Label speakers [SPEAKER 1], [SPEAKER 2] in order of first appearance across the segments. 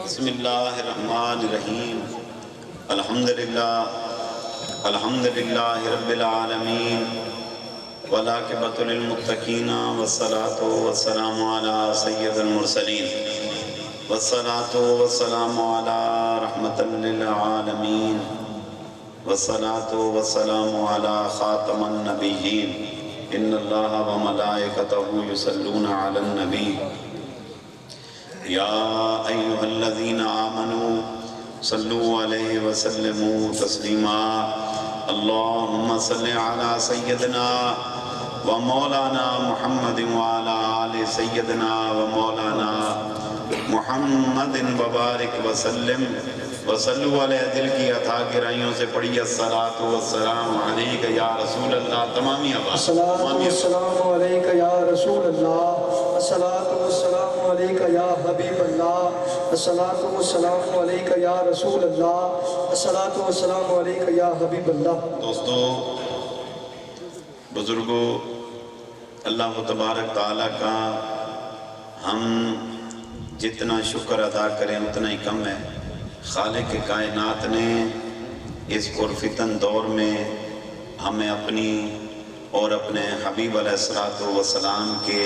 [SPEAKER 1] بسم اللہ الرحمن الرحیم الحمدللہ رب العالمین والعاقبۃ للمتقین والصلاۃ والسلام علی سید المرسلین والصلاۃ والسلام علی رحمۃ للعالمین والصلاۃ والسلام علی خاتم النبیین ان اللہ وملائکتہ یصلون علی النبی یا ایہا الذین آمنوا صلوا علیہ وسلموا تسلیما اللہم صلی علی سیدنا و مولانا محمد وعلی آل سیدنا و مولانا محمد وبارک وسلم وصلوا علیہ دل کی عطا گرائیوں سے پڑھی الصلاۃ والسلام علیک یا رسول اللہ تمامی آواز
[SPEAKER 2] الصلاۃ والسلام علیک یا رسول اللہ الصلاۃ والسلام علیک یا حبیب اللہ الصلاۃ والسلام علیک یا رسول اللہ الصلاۃ والسلام علیک یا حبیب اللہ۔
[SPEAKER 1] دوستو، بزرگوں، اللہ تبارک تعالیٰ کا ہم جتنا شکر ادا کریں اتنا ہی کم ہے۔ خالق کائنات نے اس پرفتن دور میں ہمیں اپنی اور اپنے حبیب علیہ السلام کے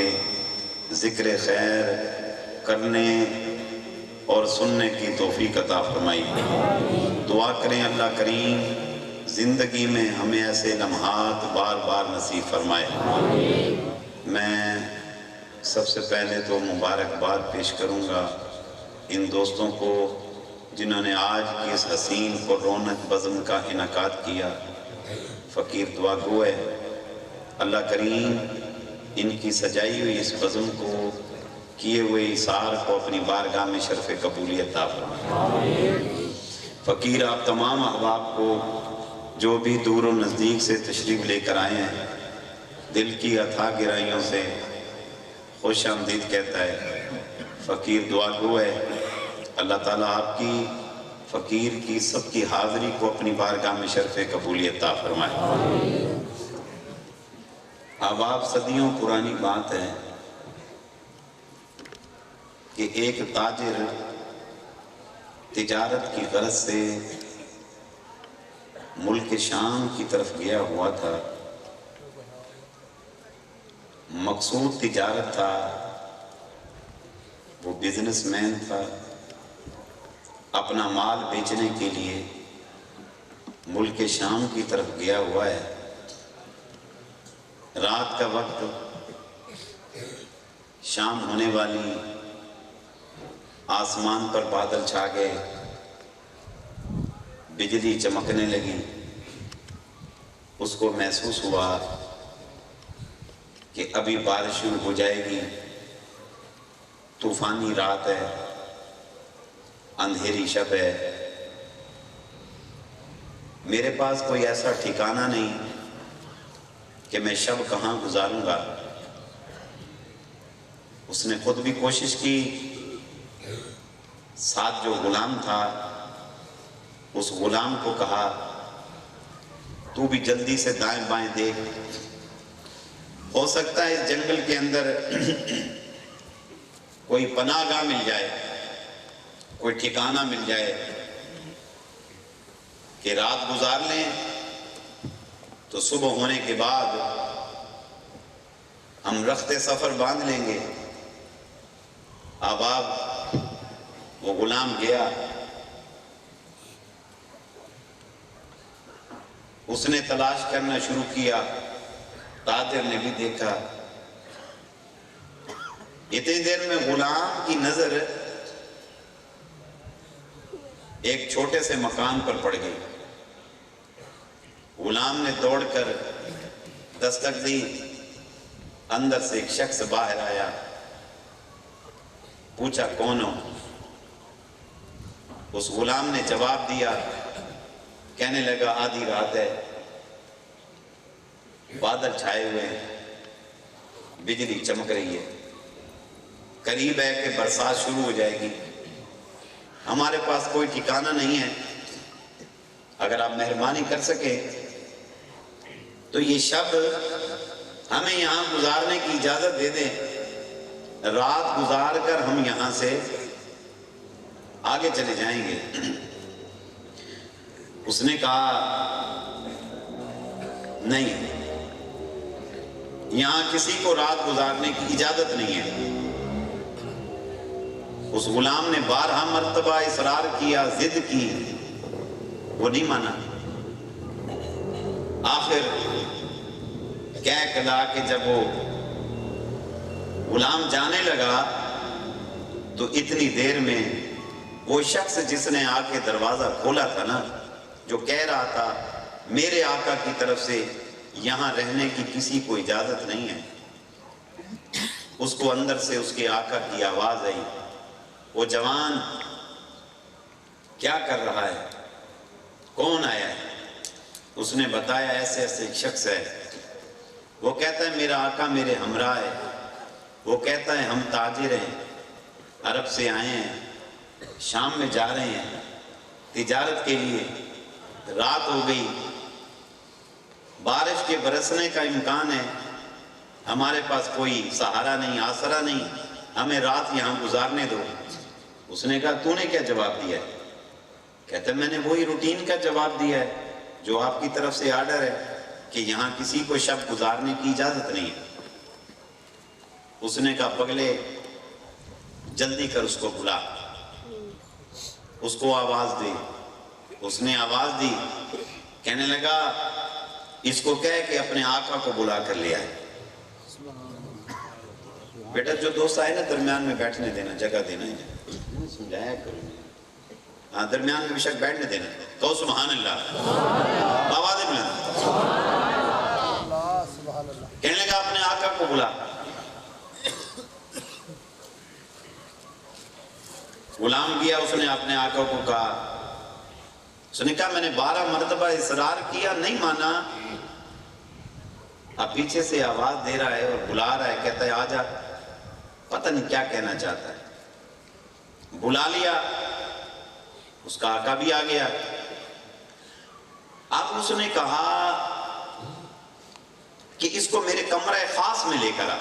[SPEAKER 1] ذکر خیر کرنے اور سننے کی توفیق عطا فرمائی۔ دعا کریں اللہ کریم زندگی میں ہمیں ایسے لمحات بار بار نصیب فرمائے۔ میں سب سے پہلے تو مبارکباد پیش کروں گا ان دوستوں کو جنہوں نے آج کی اس حسین اور رونق بزم کا انعقاد کیا۔ فقیر دعا گو ہے، اللہ کریم ان کی سجائی ہوئی اس بزم کو کیے ہوئے اثار کو اپنی بارگاہ میں شرف قبولیت عطا فرمائے۔ فقیر آپ تمام احباب کو جو بھی دور و نزدیک سے تشریف لے کر آئے ہیں دل کی عطا گرائیوں سے خوش آمدید کہتا ہے۔ فقیر دعا گو ہے، اللہ تعالیٰ آپ کی فقیر کی سب کی حاضری کو اپنی بارگاہ میں شرف قبولیت عطا فرمائے۔ اب آپ صدیوں پرانی بات ہے کہ ایک تاجر تجارت کی غرض سے ملک شام کی طرف گیا ہوا تھا۔ مقصود تجارت تھا، وہ بزنس مین تھا، اپنا مال بیچنے کے لیے ملک شام کی طرف گیا ہوا ہے۔ رات کا وقت، شام ہونے والی، آسمان پر بادل چھا گئے، بجلی چمکنے لگی۔ اس کو محسوس ہوا کہ ابھی بارش شروع ہو جائے گی، طوفانی رات ہے، اندھیری شب ہے، میرے پاس کوئی ایسا ٹھکانہ نہیں کہ میں شب کہاں گزاروں گا۔ اس نے خود بھی کوشش کی، ساتھ جو غلام تھا اس غلام کو کہا تو بھی جلدی سے دائیں بائیں دیکھ، ہو سکتا ہے اس جنگل کے اندر کوئی پناہ گاہ مل جائے، کوئی ٹھکانہ مل جائے کہ رات گزار لیں تو صبح ہونے کے بعد ہم رخت سفر باندھ لیں گے۔ اب وہ غلام گیا، اس نے تلاش کرنا شروع کیا۔ تاجر نے بھی دیکھا۔ اتنی دیر میں غلام کی نظر ایک چھوٹے سے مکان پر پڑ گئی۔ غلام نے دوڑ کر دستک دی، اندر سے ایک شخص باہر آیا، پوچھا کون ہو؟ اس غلام نے جواب دیا، کہنے لگا آدھی رات ہے، بادل چھائے ہوئے ہیں، بجلی چمک رہی ہے، قریب ہے کہ برسات شروع ہو جائے گی، ہمارے پاس کوئی ٹھکانہ نہیں ہے، اگر آپ مہربانی کر سکیں تو یہ شب ہمیں یہاں گزارنے کی اجازت دے دیں، رات گزار کر ہم یہاں سے آگے چلے جائیں گے۔ اس نے کہا نہیں، یہاں کسی کو رات گزارنے کی اجازت نہیں ہے۔ اس غلام نے 12 مرتبہ اصرار کیا، ضد کی، وہ نہیں مانا۔ آخر کہہ کلا کہ جب وہ غلام جانے لگا تو اتنی دیر میں وہ شخص جس نے آ کے دروازہ کھولا تھا نا، جو کہہ رہا تھا میرے آقا کی طرف سے یہاں رہنے کی کسی کو اجازت نہیں ہے، اس کو اندر سے اس کے آقا کی آواز آئی، وہ جوان کیا کر رہا ہے، کون آیا ہے؟ اس نے بتایا ایسے ایسے ایک شخص ہے۔ وہ کہتا ہے میرا آقا میرے ہمراہ ہے۔ وہ کہتا ہے ہم تاجر ہیں، عرب سے آئے ہیں، شام میں جا رہے ہیں تجارت کے لیے، رات ہو گئی، بارش کے برسنے کا امکان ہے، ہمارے پاس کوئی سہارا نہیں، آسرا نہیں، ہمیں رات یہاں گزارنے دو۔ اس نے کہا تو نے کیا جواب دیا ہے؟ کہتا ہے میں نے وہی روٹین کا جواب دیا ہے جو آپ کی طرف سے آرڈر ہے کہ یہاں کسی کو شب گزارنے کی اجازت نہیں ہے۔ اس نے کہا پگلے جلدی کر اس کو بلا، اس کو آواز دے۔ اس نے آواز دی، کہنے لگا اس کو کہہ کہ اپنے آقا کو بلا کر لے آئے۔ بیٹا جو دوست آئے نا درمیان میں بیٹھنے دینا، جگہ دینا ہے، سمجھایا کرو، ہاں درمیان میں بے شک بیٹھنے دینا۔ تو سبحان اللہ، آواز بلند۔ کہنے لگا اپنے آقا کو بلا۔ غلام گیا، اس نے اپنے آقا کو کہا، اس نے کہا میں نے 12 مرتبہ اصرار کیا، نہیں مانا، اب پیچھے سے آواز دے رہا ہے اور بلا رہا ہے، کہتا ہے آجا، پتہ نہیں کیا کہنا چاہتا ہے۔ بلا لیا، اس کا آقا بھی آ گیا۔ اب اس نے کہا کہ اس کو میرے کمرہ خاص میں لے کر آ۔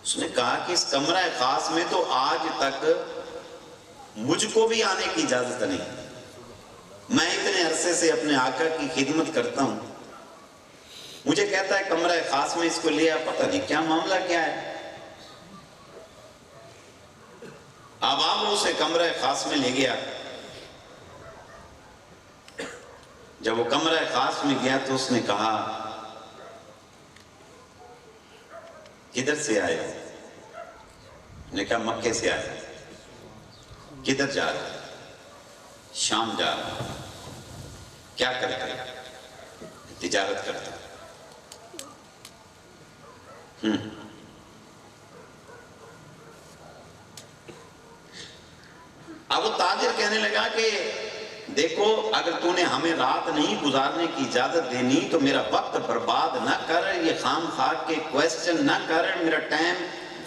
[SPEAKER 1] اس نے کہا کہ اس کمرہ خاص میں تو آج تک مجھ کو بھی آنے کی اجازت نہیں، میں اتنے عرصے سے اپنے آقا کی خدمت کرتا ہوں، مجھے کہتا ہے کمرہ خاص میں اس کو لیا، پتہ نہیں کیا معاملہ کیا ہے۔ اب آپ اسے کمرہ خاص میں لے گیا۔ جب وہ کمرہ خاص میں گیا تو اس نے کہا کدھر سے آئے ہو؟ نے کہا مکے سے آئے۔ کدھر جا رہے؟ شام جا رہا۔ کیا کرتا ہے؟ تجارت کرتا ہے۔ اب وہ تاجر کہنے لگا کہ دیکھو اگر تو نے ہمیں رات نہیں گزارنے کی اجازت دینی تو میرا وقت برباد نہ کر، یہ خام خواہ کے کویسچن نہ کر، میرا ٹائم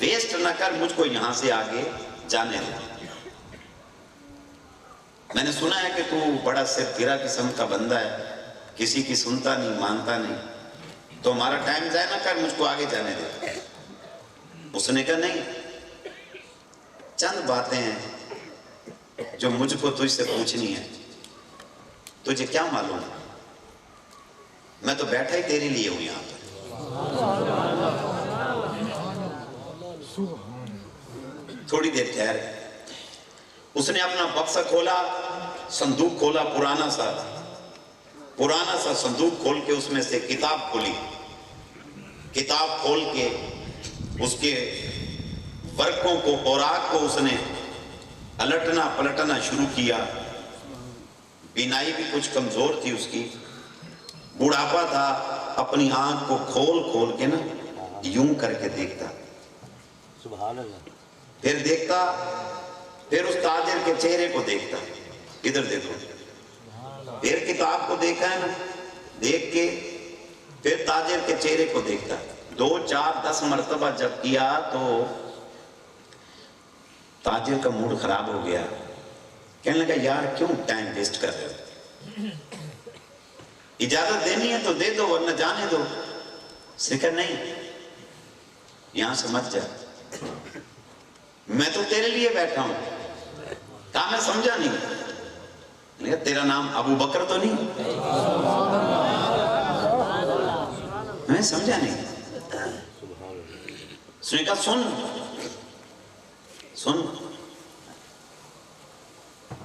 [SPEAKER 1] ویسٹ نہ کر، مجھ کو یہاں سے آگے جانے دے۔ میں نے سنا ہے کہ تو بڑا سرفرا قسم کا بندہ ہے، کسی کی سنتا نہیں مانتا نہیں، تو ہمارا ٹائم ضائع نہ کر، مجھ کو آگے جانے دے۔ اس نے کہا نہیں، چند باتیں ہیں جو مجھ کو تجھ سے پوچھنی ہے، تجھے کیا معلوم؟ میں تو بیٹھا ہی تیرے لیے ہوں یہاں پر۔ تھوڑی دیر ٹھہر۔ اس نے اپنا بکسہ کھولا، صندوق کھولا، پرانا سا صندوق کھول کے اس میں سے کتاب کھولی۔ کتاب کھول کے اس کے ورقوں کو، اوراق کو اس نے الٹنا پلٹنا شروع کیا۔ بینائی بھی کچھ کمزور تھی اس کی، بڑھاپا تھا، اپنی آنکھ کو کھول کھول کے نا یوں کر کے دیکھتا،
[SPEAKER 3] سبحان اللہ،
[SPEAKER 1] پھر دیکھتا، پھر اس تاجر کے چہرے کو دیکھتا، ادھر دیکھو، پھر کتاب کو دیکھا ہے نا، دیکھ کے پھر تاجر کے چہرے کو دیکھتا۔ 2 4 10 مرتبہ جب کیا تو تاجر کا موڈ خراب ہو گیا، کہنے لگا یار کیوں ٹائم ویسٹ کر رہے ہو، اجازت دینی ہے تو دے دو ورنہ جانے دو۔ اس نے کہا نہیں، یہاں سے مت جا، میں تو تیرے لیے بیٹھا ہوں، کہا میں سمجھا نہیں. کہا تیرا نام ابو بکر تو نہیں؟ میں سمجھا نہیں. اس نے کہا سن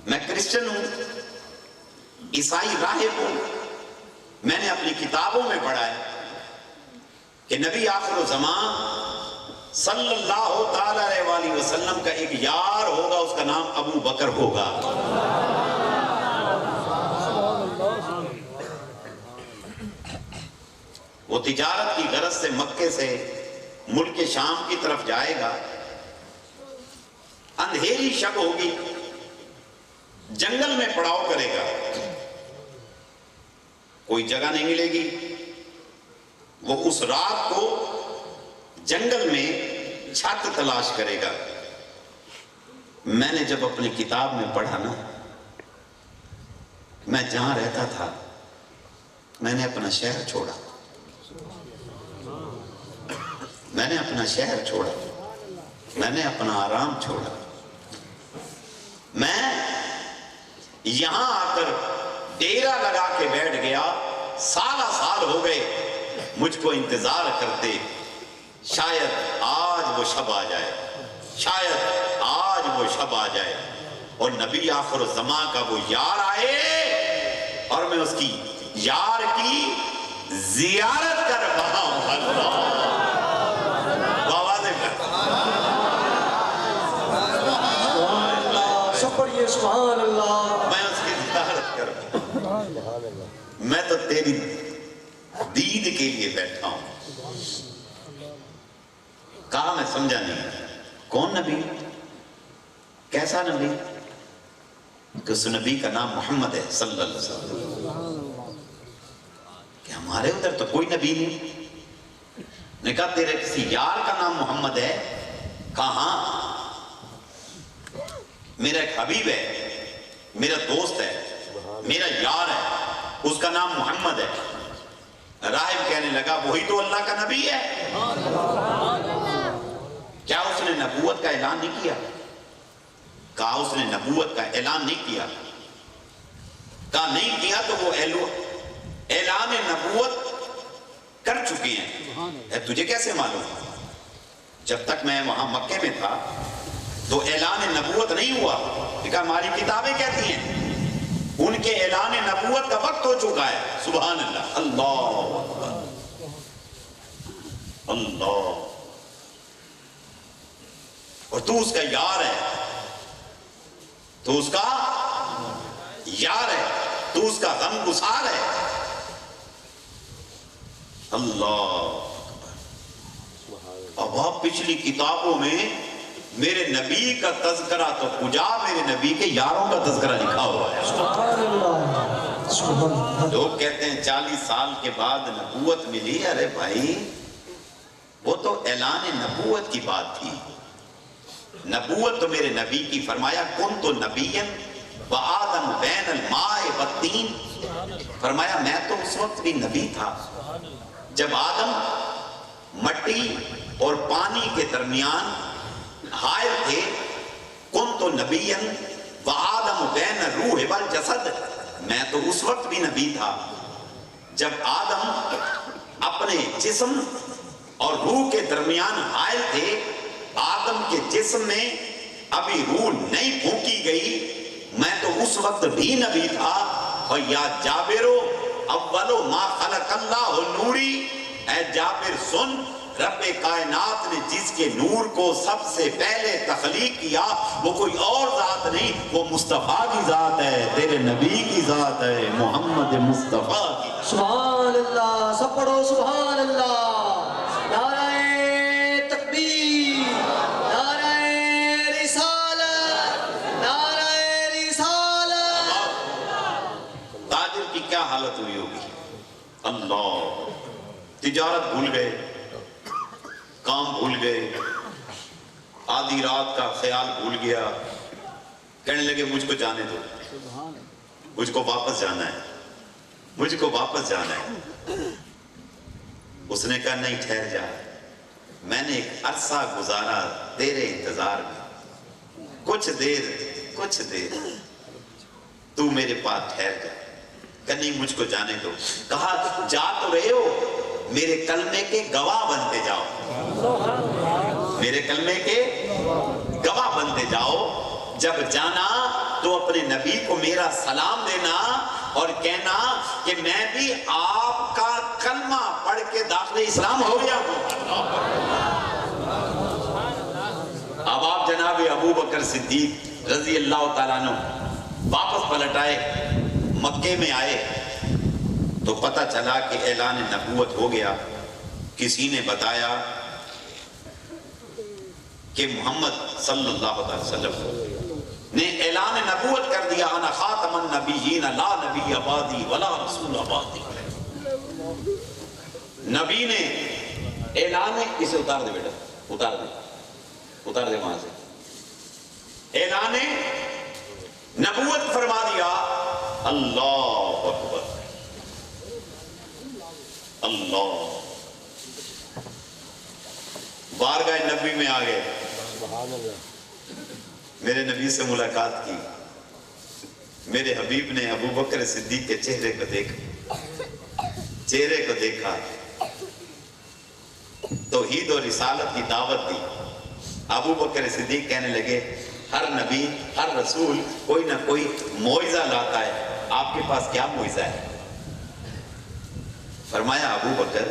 [SPEAKER 1] میں کرسچن ہوں، عیسائی راہب ہوں. میں نے اپنی کتابوں میں پڑھا ہے کہ نبی آخر الزمان صلی اللہ تعالی علیہ وسلم کا ایک یار ہوگا، اس کا نام ابو بکر ہوگا. وہ تجارت کی غرض سے مکے سے ملک شام کی طرف جائے گا. اندھیری شب ہوگی، جنگل میں پڑاؤ کرے گا، کوئی جگہ نہیں ملے گی. وہ اس رات کو جنگل میں چھت تلاش کرے گا. میں نے جب اپنی کتاب میں پڑھا نا، میں جہاں رہتا تھا میں نے اپنا شہر چھوڑا، میں نے اپنا شہر چھوڑا، میں نے اپنا آرام چھوڑا. میں یہاں آ کر ڈیرا لگا کے بیٹھ گیا. سال ہو گئے مجھ کو انتظار کرتے، شاید آج وہ شب آ جائے، شاید آج وہ شب آ جائے اور نبی آخر الزمان کا وہ یار آئے اور میں اس کی یار کی زیارت کر رہا ہوں. اللہ
[SPEAKER 2] سبحان اللہ.
[SPEAKER 1] میں اس کی زیارت کروں. میں تو تیری دید کے لیے بیٹھا ہوں. کہا میں سمجھا نہیں. کون نبی؟ کیسا نبی؟ کہ اس نبی کا نام محمد ہے صلی اللہ علیہ وسلم. کہ ہمارے ادھر تو کوئی نبی نہیں. نے کہا تیرے کسی یار کا نام محمد ہے؟ کہاں؟ میرا ایک حبیب ہے، میرا دوست ہے، میرا یار ہے، اس کا نام محمد ہے. راہب کہنے لگا وہی تو اللہ کا نبی ہے. کیا اس نے نبوت کا اعلان نہیں کیا؟ کہا اس نے نبوت کا اعلان نہیں کیا. کہا نہیں کیا تو وہ اعلان نبوت کر چکے ہیں. تجھے کیسے معلوم؟ جب تک میں وہاں مکے میں تھا تو اعلان نبوت نہیں ہوا. کہا ہماری کتابیں کہتی ہیں ان کے اعلان نبوت کا وقت ہو چکا ہے. سبحان اللہ. اللہ اکبر، اللہ. اور تو اس کا یار ہے، تو اس کا یار ہے، تو اس کا غم گسار ہے. اللہ. اب آپ پچھلی کتابوں میں میرے نبی کا تذکرہ تو کجا، میرے نبی کے یاروں کا تذکرہ لکھا ہوا ہے.
[SPEAKER 2] سبحان اللہ. سبحان اللہ.
[SPEAKER 1] لوگ کہتے ہیں 40 سال کے بعد نبوت ملی. ارے بھائی وہ تو اعلان نبوت کی بات تھی. نبوت تو میرے نبی کی. فرمایا کن تو نبیًا وآدم بین الماء والطین. فرمایا میں تو اس وقت بھی نبی تھا جب آدم مٹی اور پانی کے درمیان حائل تھے. کن تو نبیًا وآدم بین الروح والجسد. میں تو اس وقت بھی نبی تھا جب آدم اپنے جسم اور روح کے درمیان حائل تھے. آدم کے جسم میں ابھی روح نہیں پھونکی گئی. میں تو اس وقت بھی نبی تھا. اور یا جابرو اولو ما خلق اللہ نوری. اے جابر سن، رب کائنات نے جس کے نور کو سب سے پہلے تخلیق کیا وہ کوئی اور ذات نہیں، وہ مصطفیٰ کی ذات ہے، تیرے نبی کی ذات ہے، محمد مصطفیٰ کی.
[SPEAKER 2] سبحان اللہ. سب پڑھو سبحان اللہ. نعرہ تکبیر، نعرہ رسالت، نعرہ رسالت.
[SPEAKER 1] تاجر کی کیا حالت ہوئی ہوگی؟ اللہ. تجارت بھول گئے، کام بھول گئے، آدھی رات کا خیال بھول گیا. کہنے لگے مجھ کو جانے دو، مجھ کو واپس جانا ہے، مجھ کو واپس جانا ہے. اس نے کہا نہیں ٹھہر جا، میں نے ایک عرصہ گزارا تیرے انتظار میں. کچھ دیر تو میرے پاس ٹھہر جا کہ نہیں مجھ کو جانے دو. کہا جا تو رہے ہو میرے کلمے کے گواہ بنتے جاؤ, میرے کلمے کے گواہ بنتے جاؤ. جب جانا تو اپنے نبی کو میرا سلام دینا اور کہنا کہ میں بھی آپ کا کلمہ پڑھ کے داخل اسلام ہو گیا ہوں. اب آپ جناب ابو بکر صدیق رضی اللہ تعالیٰ عنہ واپس پلٹ آئے, مکے میں آئے تو پتہ چلا کہ اعلان نبوت ہو گیا. کسی نے بتایا کہ محمد صلی اللہ علیہ وسلم نے اعلان نبوت کر دیا, انا خاتم النبیین لا نبی بعدی ولا رسول بعدی. نبی نے اعلان, اسے اتار دے بیٹا, اتار دے وہاں سے, اعلان نبوت فرما دیا. اللہ اکبر, اللہ. بارگاہ نبی میں آ گئے,
[SPEAKER 3] سبحان اللہ.
[SPEAKER 1] میرے نبی سے ملاقات کی. میرے حبیب نے ابو بکر صدیق کے چہرے کو دیکھا, توحید اور رسالت کی دعوت دی. ابو بکر صدیق کہنے لگے ہر نبی ہر رسول کوئی نہ کوئی معجزہ لاتا ہے, آپ کے پاس کیا معجزہ ہے؟ فرمایا ابو بکر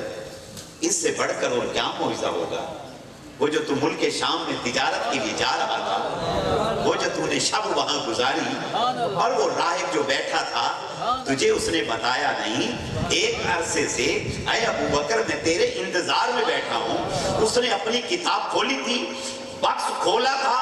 [SPEAKER 1] اس سے بڑھ کر اور کیا معجزہ ہوگا؟ وہ جو تو ملک شام میں تجارت کے لیے جا رہا تھا, وہ جو تو نے شب وہاں گزاری, اور وہ راہب جو بیٹھا تھا تجھے اس نے بتایا نہیں. ایک عرصے سے اے ابو بکر میں تیرے انتظار میں بیٹھا ہوں. اس نے اپنی کتاب کھولی تھی, بکس کھولا تھا,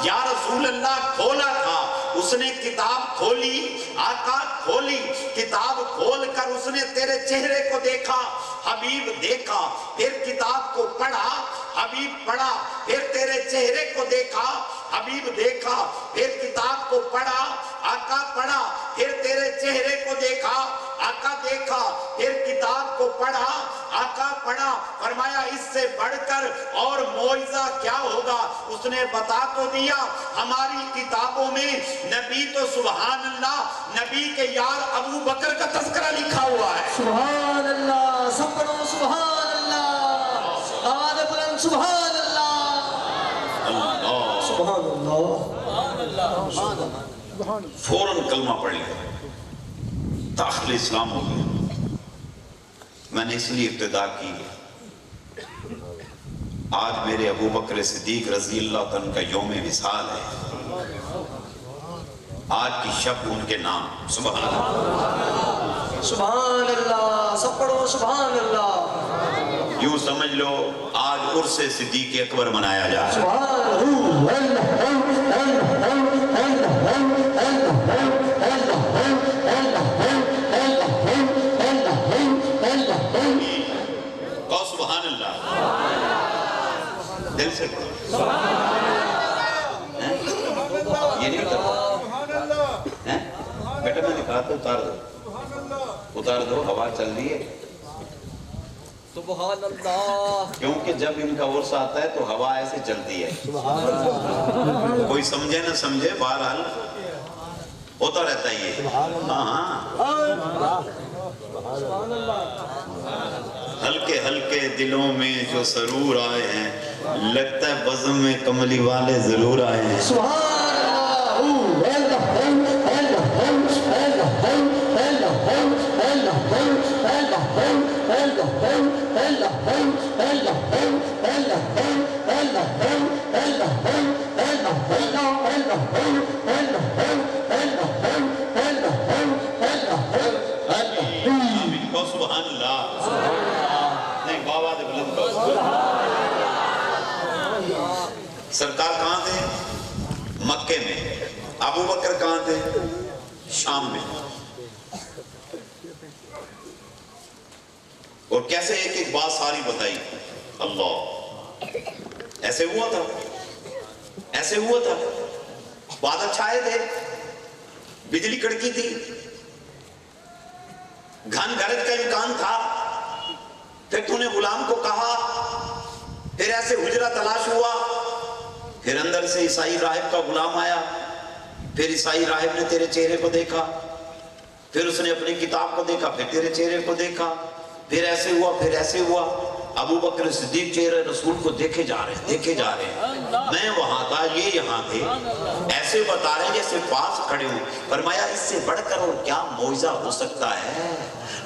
[SPEAKER 1] یا رسول اللہ کھولا تھا. اس نے کتاب کھولی, آقا کھولی, کتاب کھول کر اس نے تیرے چہرے کو دیکھا, حبیب دیکھا, پھر کتاب کو پڑھا, حبیب پڑھا, پھر تیرے چہرے کو دیکھا, حبیب دیکھا, پھر کتاب کو پڑھا, آقا پڑھا, پھر تیرے چہرے کو دیکھا, آقا دیکھا, پھر کتاب کو پڑھا, آقا پڑھا. فرمایا اس سے بڑھ کر اور معجزہ کیا ہوگا؟ اس نے بتا تو دیا, ہماری کتابوں میں نبی تو سبحان اللہ, نبی کے یار ابو بکر کا تذکرہ لکھا ہوا ہے.
[SPEAKER 2] سبحان اللہ, سب پڑھو سبحان اللہ, آواز بلند سبحان اللہ,
[SPEAKER 1] اللہ.
[SPEAKER 2] سبحان اللہ.
[SPEAKER 1] فوراً کلمہ پڑھ لیا, داخل اسلام ہو گیا. میں نے اس لیے ابتدا کی, آج میرے ابو بکر صدیق رضی اللہ عنہ کا یوم وصال ہے. آج کی شب ان کے نام. سبحان اللہ,
[SPEAKER 2] سبحان اللہ, سب پڑھو سبحان اللہ.
[SPEAKER 1] یوں سمجھ لو آج عرس صدیق اکبر منایا جا رہا ہے.
[SPEAKER 2] سبحان
[SPEAKER 1] کہو سبحان اللہ, دل سے پڑھو. یہ نہیں اترتا بیٹا, میں نے کہا تو اتار دو, ہوا چل رہی ہے.
[SPEAKER 2] سبحان اللہ.
[SPEAKER 1] کیونکہ جب ان کا عرس آتا ہے تو ہوا ایسے چلتی ہے. کوئی سمجھے نہ سمجھے, بہرحال ہوتا رہتا ہے یہ. ہاں, ہلکے ہلکے دلوں میں جو سرور آئے ہیں, لگتا ہے بزم میں کملی والے ضرور آئے ہیں. سبحان اللہ. نہیں, بابا دے بلند کہو. سرکار کہاں تھے؟ مکے میں. ابو بکر کہاں تھے؟ شام میں. اور کیسے ایک ایک بات ساری بتائی. اللہ, ایسے ہوا تھا, ایسے ہوا تھا, بادل چھائے تھے, بجلی کڑکی تھی, گھن گرج کا امکان تھا. پھر تو نے غلام کو کہا, پھر ایسے حجرہ تلاش ہوا, پھر اندر سے عیسائی راہب کا غلام آیا, پھر عیسائی راہب نے تیرے چہرے کو دیکھا، پھر اس نے اپنی کتاب کو دیکھا، پھر تیرے چہرے کو دیکھا، پھر ایسے ہوا، پھر ایسے ہوا۔ ابو بکر صدیق چہرے رسول کو دیکھے جا رہے ہیں، دیکھے جا رہے ہیں، میں وہاں تھا، یہ یہاں تھے، ایسے بتا رہے ہیں جیسے پاس کھڑے ہوں۔ فرمایا اس سے بڑھ کر اور کیا معجزہ ہو سکتا ہے؟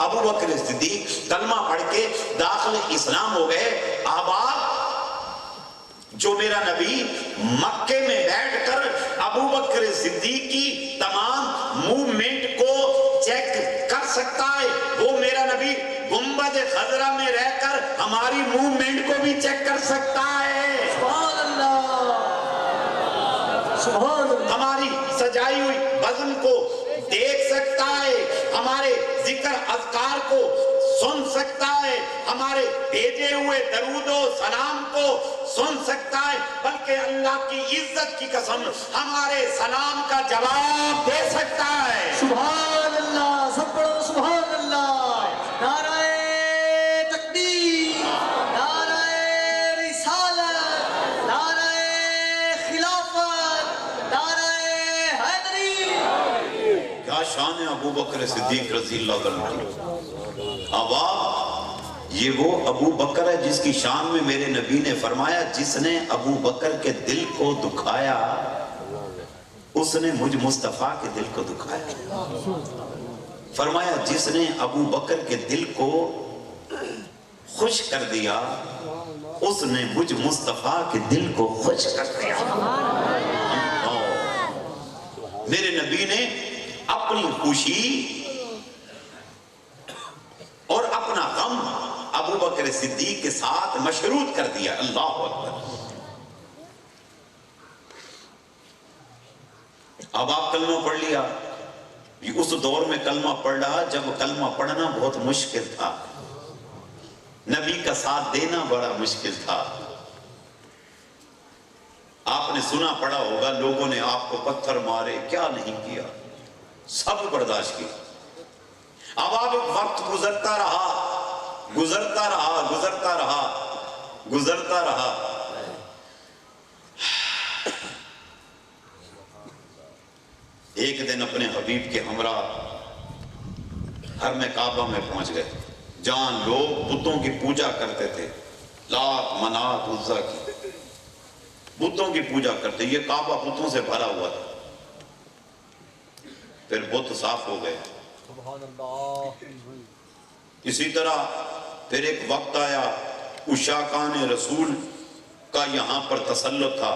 [SPEAKER 1] ابو بکر صدیق کلمہ پڑھ کے داخل اسلام ہو گئے۔ احباب، جو میرا نبی مکے میں بیٹھ کر ابو بکر صدیق کی تمام موومنٹ کو چیک کر سکتا ہے، وہ میرا نبی گنبد خضرا میں رہ کر ہماری موومنٹ کو بھی چیک کر سکتا ہے۔
[SPEAKER 2] سبحان اللہ، سبحان اللہ۔
[SPEAKER 1] ہماری سجائی ہوئی بزم کو دیکھ سکتا ہے، ہمارے ذکر اذکار کو سن سکتا ہے، ہمارے بھیجے ہوئے درود و سلام کو سن سکتا ہے، بلکہ اللہ کی عزت کی قسم ہمارے سلام کا جواب دے سکتا ہے۔
[SPEAKER 2] سبحان اللہ، سب پڑھو سبحان اللہ۔ نعرہ تکبیر، نعرہ رسالت، نعرہ خلافت، نعرہ حیدری۔
[SPEAKER 1] کیا شان ہے ابو بکر صدیق رضی اللہ عنہ کی۔ عوام، یہ وہ ابو بکر ہے جس کی شان میں میرے نبی نے فرمایا جس نے ابو بکر کے دل کو دکھایا اس نے مجھ مصطفیٰ کے دل کو دکھایا۔ فرمایا جس نے ابو بکر کے دل کو خوش کر دیا اس نے مجھ مصطفیٰ کے دل کو خوش کر دیا۔ میرے نبی نے اپنی خوشی اور اپنا غم ابو بکر صدیق کے ساتھ مشروط کر دیا۔ اللہ اکبر۔ اب آپ کلمہ پڑھ لیا، اس دور میں کلمہ پڑھ رہا جب کلمہ پڑھنا بہت مشکل تھا، نبی کا ساتھ دینا بڑا مشکل تھا۔ آپ نے سنا پڑھا ہوگا لوگوں نے آپ کو پتھر مارے، کیا نہیں کیا، سب برداشت کیا۔ اب آپ وقت گزرتا رہا، گزرتا رہا، گزرتا رہا، گزرتا رہا۔ ایک دن اپنے حبیب کے ہمراہ حرم کعبہ میں پہنچ گئے، جہاں لوگ بتوں کی پوجا کرتے تھے، لات منات عزا کی بتوں کی پوجا کرتے، یہ کعبہ بتوں سے بھرا ہوا تھا۔ پھر بت صاف ہو گئے۔ اسی طرح پھر ایک وقت آیا عشاقان رسول کا یہاں پر تسلط تھا،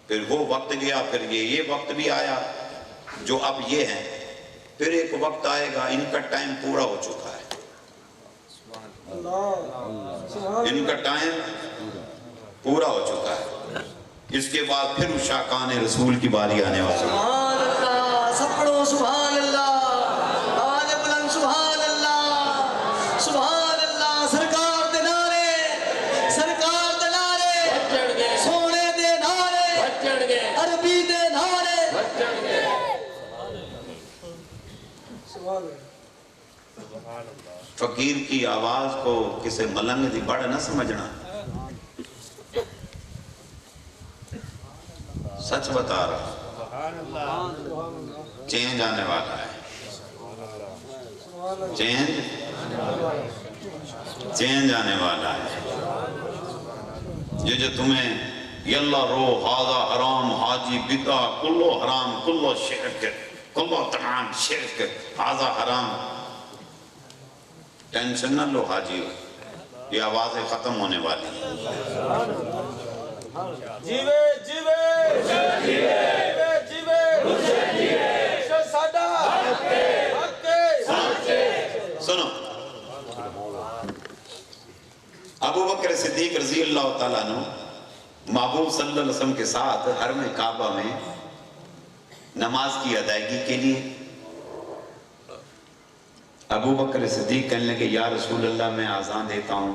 [SPEAKER 1] پھر وہ وقت گیا، پھر یہ وقت بھی آیا جو اب یہ ہیں، پھر ایک وقت آئے گا ان کا ٹائم پورا ہو چکا ہے، ان کا ٹائم پورا ہو چکا ہے، اس کے بعد پھر عشاقان رسول کی باری آنے والی ہے۔
[SPEAKER 2] سبحان اللہ، سب پڑھو سبحان اللہ، آواز بلند سبحان اللہ، سبحان اللہ۔ سرکار دے نعرے، سرکار دے نعرے، سونے دے نعرے، عربی دے نعرے، سبحان اللہ۔
[SPEAKER 1] فقیر کی آواز کو کسے ملنگ دی بڑا نہ سمجھنا، سچ بتا رہا، چینج آنے والا ہے، چینج آنے والا ہے۔ یہ جو تمہیں یلا رو ہاذا حرام حاجی بدا کلو حرام کلو شرک کلو تمام شرک ہاذا حرام، ٹینشن نہ لو حاجی، یہ آوازیں ختم ہونے والی ہیں۔
[SPEAKER 4] جیوے جیوے جیوے جیوے ساڈا حق
[SPEAKER 1] سنو، ابو بکر صدیق رضی اللہ تعالیٰ عنہ محبوب صلی اللہ علیہ وسلم کے ساتھ حرم کعبہ میں نماز کی ادائیگی کے لیے، ابو بکر صدیق کہنے لگے یا رسول اللہ میں آذان دیتا ہوں۔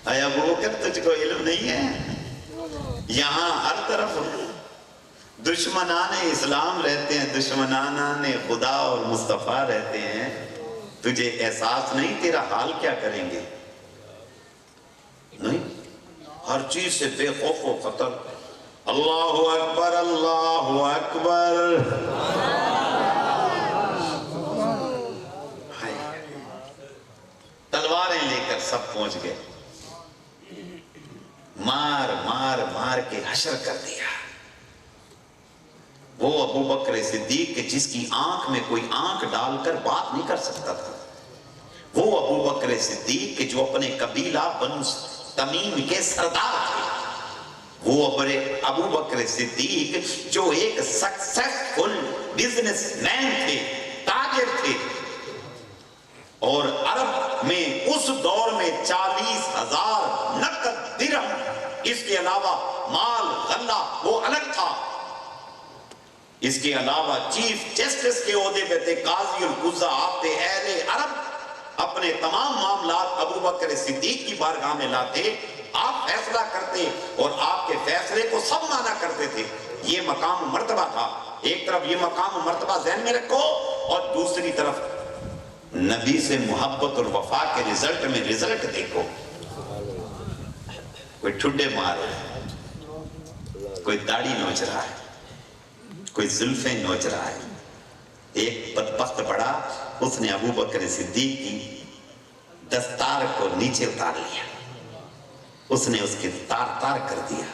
[SPEAKER 1] اے ابو بکر تجھ کو علم نہیں ہے، یہاں ہر طرف دشمنان اسلام رہتے ہیں، دشمنان خدا اور مصطفیٰ رہتے ہیں، تجھے احساس نہیں تیرا حال کیا کریں گے؟ نہیں، ہر چیز سے بے خوف و خطر. اللہ اکبر اللہ اکبر. تلواریں لے کر سب پہنچ گئے. مار مار مار کے حشر کر دیا. وہ ابو بکر صدیق کہ جس کی آنکھ میں کوئی آنکھ ڈال کر بات نہیں کر سکتا تھا. وہ ابو بکر صدیق کہ جو اپنے قبیلہ بنو تمیم کے سردار تھے. وہ ابو بکر صدیق جو ایک سکسیسفل بزنس مین تھے, تاجر تھے, اور عرب میں اس دور میں 40,000 نقد درہم, اس کے علاوہ مال غلہ وہ الگ تھا. اس کے علاوہ چیف جسٹس کے عہدے پہ تھے, قاضی القضاء آپ تھے. اہل عرب اپنے تمام معاملات ابو بکر صدیق کی بارگاہ میں لاتے, آپ فیصلہ کرتے اور آپ کے فیصلے کو سب مانا کرتے تھے. یہ مقام و مرتبہ تھا. ایک طرف یہ مقام و مرتبہ ذہن میں رکھو, اور دوسری طرف نبی سے محبت اور وفا کے رزلٹ میں رزلٹ دیکھو. کوئی ٹھڈے مار رہا ہے, کوئی داڑھی نوچ رہا ہے, کوئی زلفیں نوچ رہا ہے. ایک بدبخت بڑا, اس نے ابو بکر صدیق کی دستار کو نیچے اتار لیا, اس نے اس کے تار تار کر دیا.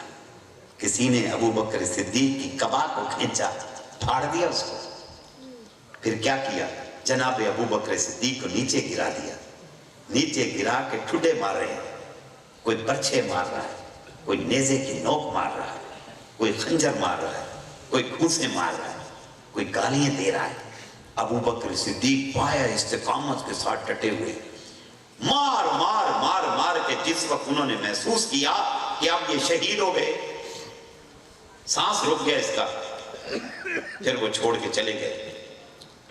[SPEAKER 1] کسی نے ابو بکر صدیق کی قبا کو کھینچا, پھاڑ دیا اس کو. پھر کیا کیا, جناب ابو بکر صدیق کو نیچے گرا دیا. نیچے گرا کے ٹھڈے مار رہے ہیں. کوئی برچھے مار رہا ہے, کوئی نیزے کی نوک مار رہا ہے, کوئی خنجر مار رہا ہے, کوئی گھوسے مار رہا ہے, کوئی گالیاں دے رہا ہے. ابو بکر صدیق پایا استقامت کے ساتھ ڈٹے ہوئے, مار مار مار مار کے جس وقت انہوں نے محسوس کیا کہ اب یہ شہید ہو گئے, سانس رک گیا اس کا, پھر وہ چھوڑ کے چلے گئے.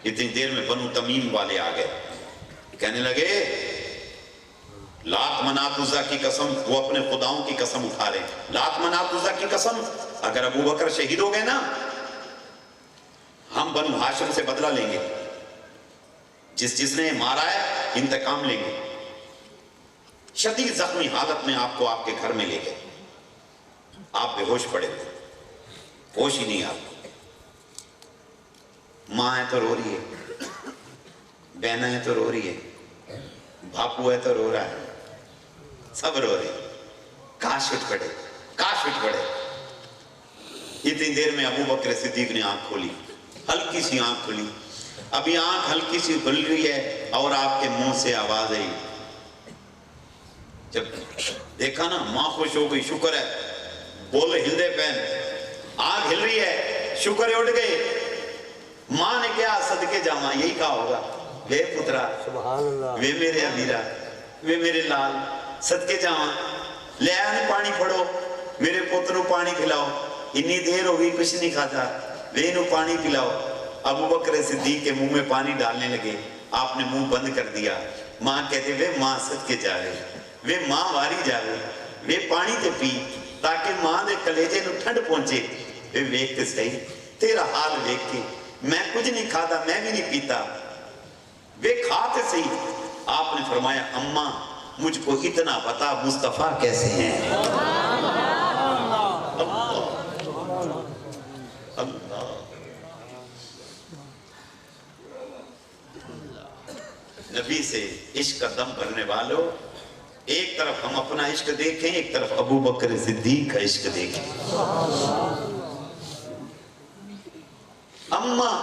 [SPEAKER 1] اتنی دیر میں بنو تمیم والے آ گئے, کہنے لگے لات منات عزا کی قسم, وہ اپنے خداؤں کی قسم اٹھا رہے ہیں. لات منات عزا کی قسم, اگر ابو بکر شہید ہو گئے نا, ہم بنو ہاشم سے بدلہ لیں گے. جس نے مارا ہے انتقام لیں گے. شدید زخمی حالت میں آپ کو آپ کے گھر میں لے گئے. آپ بے ہوش پڑے تھے, ہوش ہی نہیں آپ کو. ماں ہے تو رو رہی ہے, بہنہ ہے تو رو رہی ہے, باپو ہے تو رو رہا ہے, سب رو رہے ہیں. کاش اٹھ پڑے, کاش اٹھ پڑے. اتنی دیر میں ابو بکر صدیق نے آنکھ کھولی, ہلکی سی آنکھ کھلی. ابھی آنکھ ہلکی سی کھل رہی ہے اور آپ کے منہ سے آواز آئی. جب دیکھا نا, ماں خوش ہو گئی, شکر ہے, بول ہل دے پہن, آنکھ ہل رہی ہے, شکر ہے, اٹھ گئے. ماں نے کیا, صدقے جاواں, یہی کہا ہوگا, وے پترا,
[SPEAKER 3] سبحان اللہ,
[SPEAKER 1] وے میرے امیرہ, وے میرے لال, صدقے جاواں, لے آنے پانی پھڑو, میرے پوت نو پانی کھلاؤ, اتنی دیر ہو گئی کچھ نہیں کھاتا, وے نو پانی پلاؤ. ابو بکر صدیق کے منہ میں پانی ڈالنے لگے, آپ نے منہ بند کر دیا. ماں کہتے وے ماں صدقے جاوے, وے ماں واری جاوے, وے پانی تے پی تاکہ ماں دے کلیجے نو ٹھنڈ پہنچے. وے ویکھ کے صحیح, تیرا حال ویکھ کے, میں کچھ نہیں کھاتا, میں بھی نہیں پیتا, وے کھاتے صحیح. آپ نے فرمایا اماں مجھ کو اتنا بتا مصطفیٰ کیسے ہیں. اللہ نبی سے عشق کا دم بھرنے والوں, ایک طرف ہم اپنا عشق دیکھیں, ایک طرف ابو بکر صدیق کا عشق دیکھیں. اماں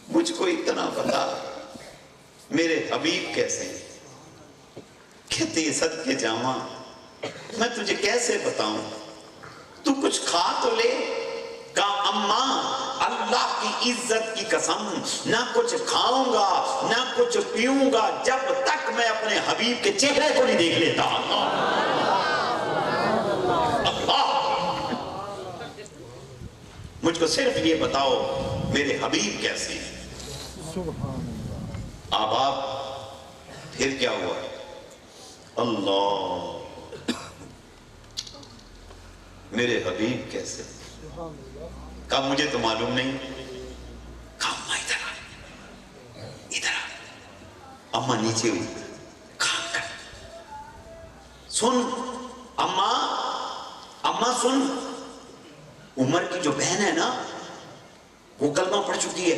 [SPEAKER 1] مجھ کو اتنا بتا میرے حبیب کیسے ہیں. کہتے صدقے جاواں, میں تجھے کیسے بتاؤں, تو کچھ کھا تو لے. کہا اماں اللہ کی عزت کی قسم, نہ کچھ کھاؤں گا نہ کچھ پیوں گا جب تک میں اپنے حبیب کے چہرے کو نہیں دیکھ لیتا. مجھ کو صرف یہ بتاؤ میرے حبیب کیسے ہیں. آپ پھر کیا ہوا, اللہ میرے حبیب کیسے, کہا مجھے تو معلوم نہیں. کہا اماں ادھر آ, ادھر آ. اماں نیچے ہوئی, کھان کر سن, اماں سن، عمر کی جو بہن ہے نا وہ کلمہ پڑھ چکی ہے،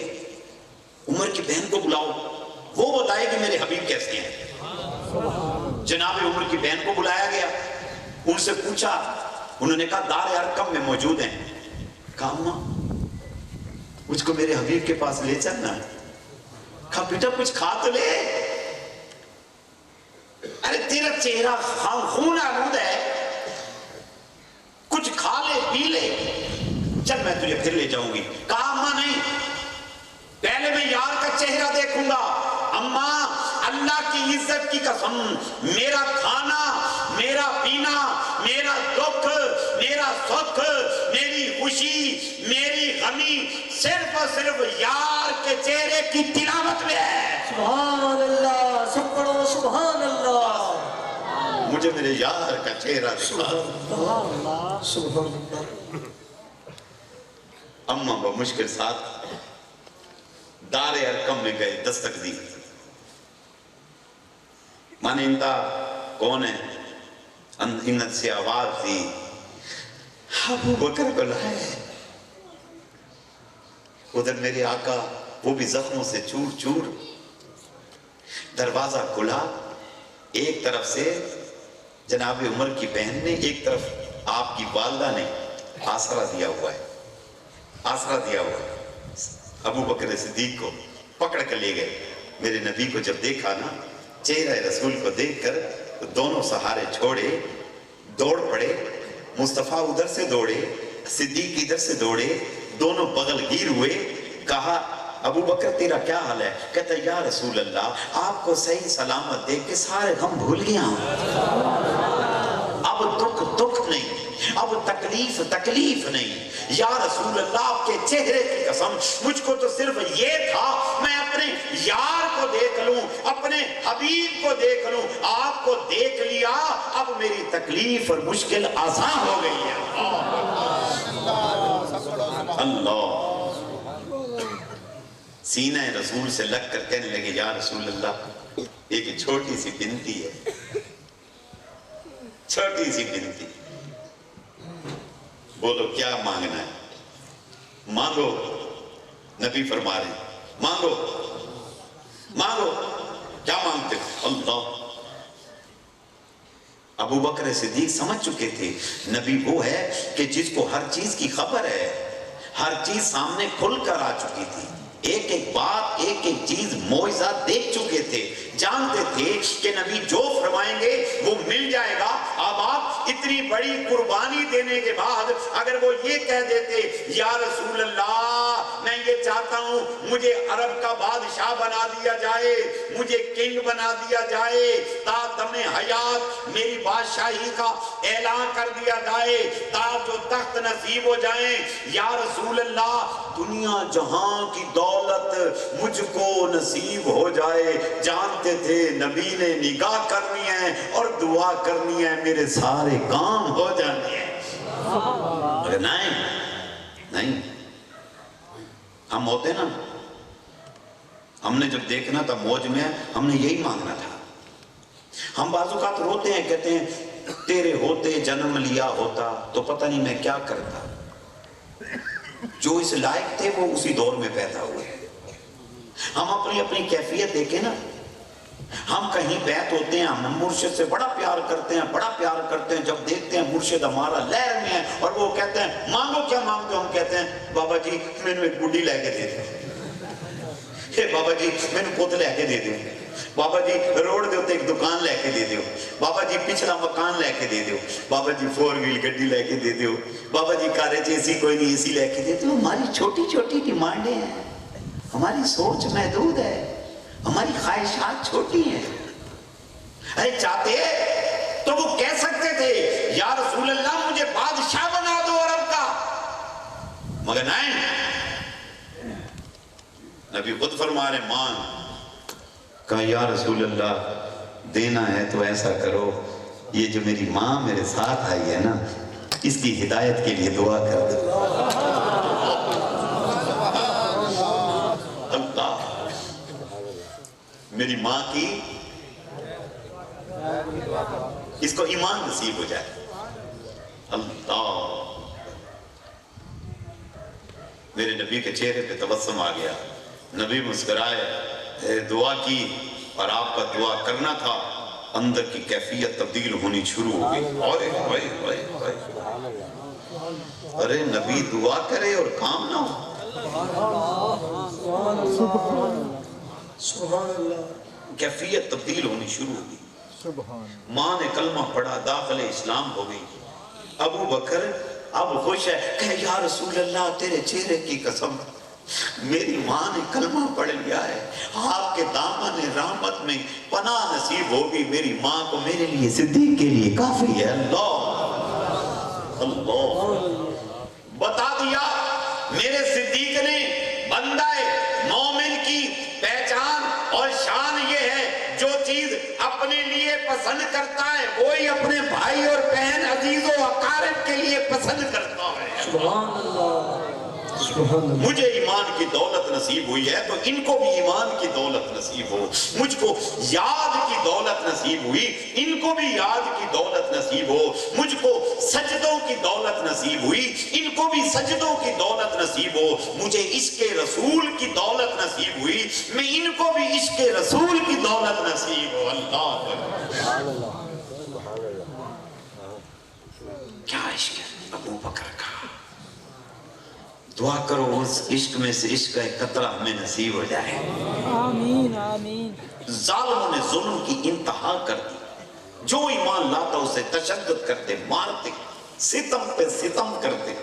[SPEAKER 1] عمر کی بہن کو بلاؤ، وہ بتائے کہ میرے حبیب کیسے ہیں۔ جناب عمر کی بہن کو بلایا گیا، ان سے پوچھا، انہوں نے کہا دار ارقم میں موجود ہیں۔ کہا اماں مجھ کو میرے حبیب کے پاس لے چلنا۔ کہا بیٹا کچھ کھا تو لے، ارے تیرا چہرہ خون آلود ہے، کچھ کھا لے پی لے، چل میں تجھے پھر لے جاؤں گی۔ کہا اماں نہیں، پہلے میں یار کا چہرہ دیکھوں گا۔ اماں اللہ کی عزت کی قسم، میرا کھانا، میرا پینا، میرا دکھ، میرا سکھ، میری خوشی، میری غمی صرف اور صرف یار کے چہرے کی تلاوت میں ہے۔
[SPEAKER 2] سبحان اللہ، سب پڑھو سبحان اللہ،
[SPEAKER 1] مجھے میرے یار کا چہرہ دکھا۔
[SPEAKER 2] سبحان اللہ۔
[SPEAKER 1] اماں بمشکل ساتھ دار ارقم میں گئے، دستک دی۔ مانے انتا کون ہے؟ انت سے آواز دی، ابو بکر کو لائے۔ ادھر میرے آقا وہ بھی زخموں سے چور چور۔ دروازہ کھلا، ایک طرف سے جناب عمر کی بہن نے، ایک طرف آپ کی والدہ نے آسرا دیا ہوا ہے، آسرا دیا ہوا ہے۔ ابو بکر صدیق کو پکڑ کر لے گئے۔ میرے نبی کو جب دیکھا نا، چہرہ رسول کو دیکھ کر دونوں سہارے چھوڑے، دوڑ پڑے۔ مصطفیٰ ادھر سے دوڑے، صدیق ادھر سے دوڑے، دونوں بغل گیر ہوئے۔ کہا ابو بکر تیرا کیا حال ہے؟ کہتا یا رسول اللہ آپ کو صحیح سلامت دیکھ کے سارے غم بھول گیا ہوں، اب دکھ نہیں، اب تکلیف نہیں۔ یا رسول اللہ آپ کے چہرے کی قسم، مجھ کو تو صرف یہ تھا میں اپنے یار کو دیکھ لوں، اپنے حبیب کو دیکھ لوں، آپ کو دیکھ لیا، اب میری تکلیف اور مشکل آسان ہو گئی ہے۔ اللہ سینہ رسول سے لگ کر کہنے لگے یا رسول اللہ ایک چھوٹی سی بنتی ہے، چھوٹی سی بنتی، بولو کیا مانگنا ہے؟ مانگو۔ نبی فرما رہے مانگو مانگو، کیا مانگتے ہو؟ اللہ۔ ابو بکر صدیق سمجھ چکے تھے نبی وہ ہے کہ جس کو ہر چیز کی خبر ہے، ہر چیز سامنے کھل کر آ چکی تھی، ایک ایک بات، ایک ایک چیز معجزہ دیکھ چکے تھے، جانتے تھے کہ نبی جو فرمائیں گے وہ مل جائے گا۔ اب آپ اتنی بڑی قربانی دینے کے بعد اگر وہ یہ کہہ دیتے یا رسول اللہ میں یہ چاہتا ہوں مجھے عرب کا بادشاہ بنا دیا جائے، مجھے کنگ بنا دیا جائے، تا دم حیات میری بادشاہی کا اعلان کر دیا جائے، تاج و تخت نصیب ہو جائیں، یا رسول اللہ دنیا جہاں کی دولت مجھ کو نصیب ہو جائے، جانتے تھے نبی نے نگاہ کرنی ہے اور دعا کرنی ہے، میرے سارے کام ہو جانے ہیں۔ مگر نہیں، ہم ہوتے نا، ہم نے جب دیکھنا تھا موج میں، ہم نے یہی مانگنا تھا۔ ہم بعض اوقات روتے ہیں، کہتے ہیں تیرے ہوتے جنم لیا ہوتا تو پتہ نہیں میں کیا کرتا۔ جو اس لائق تھے وہ اسی دور میں پیدا ہوئے۔ ہم اپنی کیفیت دیکھیں نا، ہم کہیں بیعت ہوتے ہیں، ہم مرشد سے بڑا پیار کرتے ہیں، جب دیکھتے ہیں مرشد ہمارا لہر میں ہے اور وہ کہتے ہیں مانگو کیا مانگتے ہو، ہم کہتے ہیں بابا جی میں نے ایک بڈی لے کے دے دیں، بابا جی میں نے پوت لے کے دے دیں، بابا جی روڈ دے ہوتے ایک دکان لے کے دے دیو، بابا جی پچھلا مکان لے کے دے دیو، بابا جی 4 ویل گڈی لے کے دے دیو، بابا جی کارے ایسی کوئی نہیں ایسی لے کے دے دیو۔ ہماری چھوٹی چھوٹی ڈیمانڈیں ہیں، ہماری سوچ محدود ہے، ہماری خواہشات چھوٹی ہیں۔ ارے چاہتے تو وہ کہہ سکتے تھے یا رسول اللہ مجھے بادشاہ بنا دو عرب کا، مگر نہیں، نبی خود فرما رہے مان۔ کہا یا رسول اللہ دینا ہے تو ایسا کرو، یہ جو میری ماں میرے ساتھ آئی ہے نا اس کی ہدایت کے لیے دعا کر دو۔ اللہ میری ماں کی اس کو ایمان نصیب ہو جائے، میرے نبی کے چہرے پہ تبسم آ گیا، نبی مسکرائے، دعا کی، اور آپ کا دعا کرنا تھا، اندر کی کیفیت تبدیل ہونی شروع ہو گئی۔ ارے نبی دعا کرے اور کام نہ ہو،
[SPEAKER 2] سبحان اللہ،
[SPEAKER 1] کیفیت تبدیل ہونی شروع ہو گئی۔ ماں نے کلمہ پڑھا، داخل اسلام ہو گئی۔ ابو بکر اب خوش ہے کہ یا رسول اللہ تیرے چہرے کی قسم، میری ماں نے کلمہ پڑھ لیا ہے، آپ کے دامن رحمت میں پناہ نصیب ہوگی، میری ماں کو میرے لیے صدیق کے لیے کافی ہے۔ اللہ بتا دیا، میرے صدیق نے بندہ مومن کی پہچان اور شان یہ ہے، جو چیز اپنے لیے پسند کرتا ہے وہی اپنے بھائی اور بہن عزیز و اقارب کے لیے پسند کرتا ہے۔
[SPEAKER 2] سبحان اللہ، سبحان اللہ۔
[SPEAKER 1] مجھے ایمان کی دولت نصیب ہوئی ہے تو ان کو بھی ایمان کی دولت نصیب ہو، مجھ کو یاد کی دولت نصیب ہوئی، ان کو بھی یاد کی دولت نصیب ہو، مجھ کو سجدوں کی دولت نصیب ہوئی، ان کو بھی سجدوں کی دولت نصیب ہو، مجھے عشق رسول کی دولت نصیب ہوئی، میں ان کو بھی عشق رسول کی دولت نصیب ہو۔ اللہ کیا عشق ہے ابو بکر کا! دعا کرو اس عشق میں سے عشق کا ایک قطرہ ہمیں نصیب ہو جائے۔
[SPEAKER 5] آمین آمین۔
[SPEAKER 1] ظالموں نے ظلم کی انتہا کر دی، جو ایمان لاتا اسے تشدد کرتے، مارتے، ستم پہ ستم کرتے۔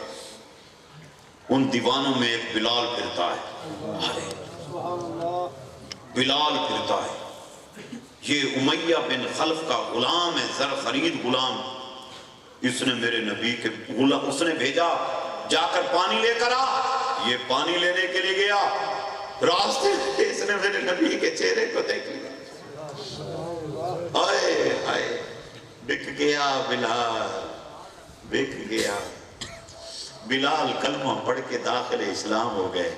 [SPEAKER 1] ان دیوانوں میں ایک بلال پھرتا ہے، بلال پھرتا ہے، یہ امیہ بن خلف کا غلام ہے، زر خرید غلام۔ اس نے میرے نبی کے غلام، اس نے بھیجا جا کر پانی لے کر آ، یہ پانی لینے کے لیے گیا، راستے میں اس نے میرے نبی کے چہرے کو دیکھ لیا، آئے آئے، بک گیا بلال، بک گیا۔ بلال کلمہ پڑھ کے داخل اسلام ہو گئے۔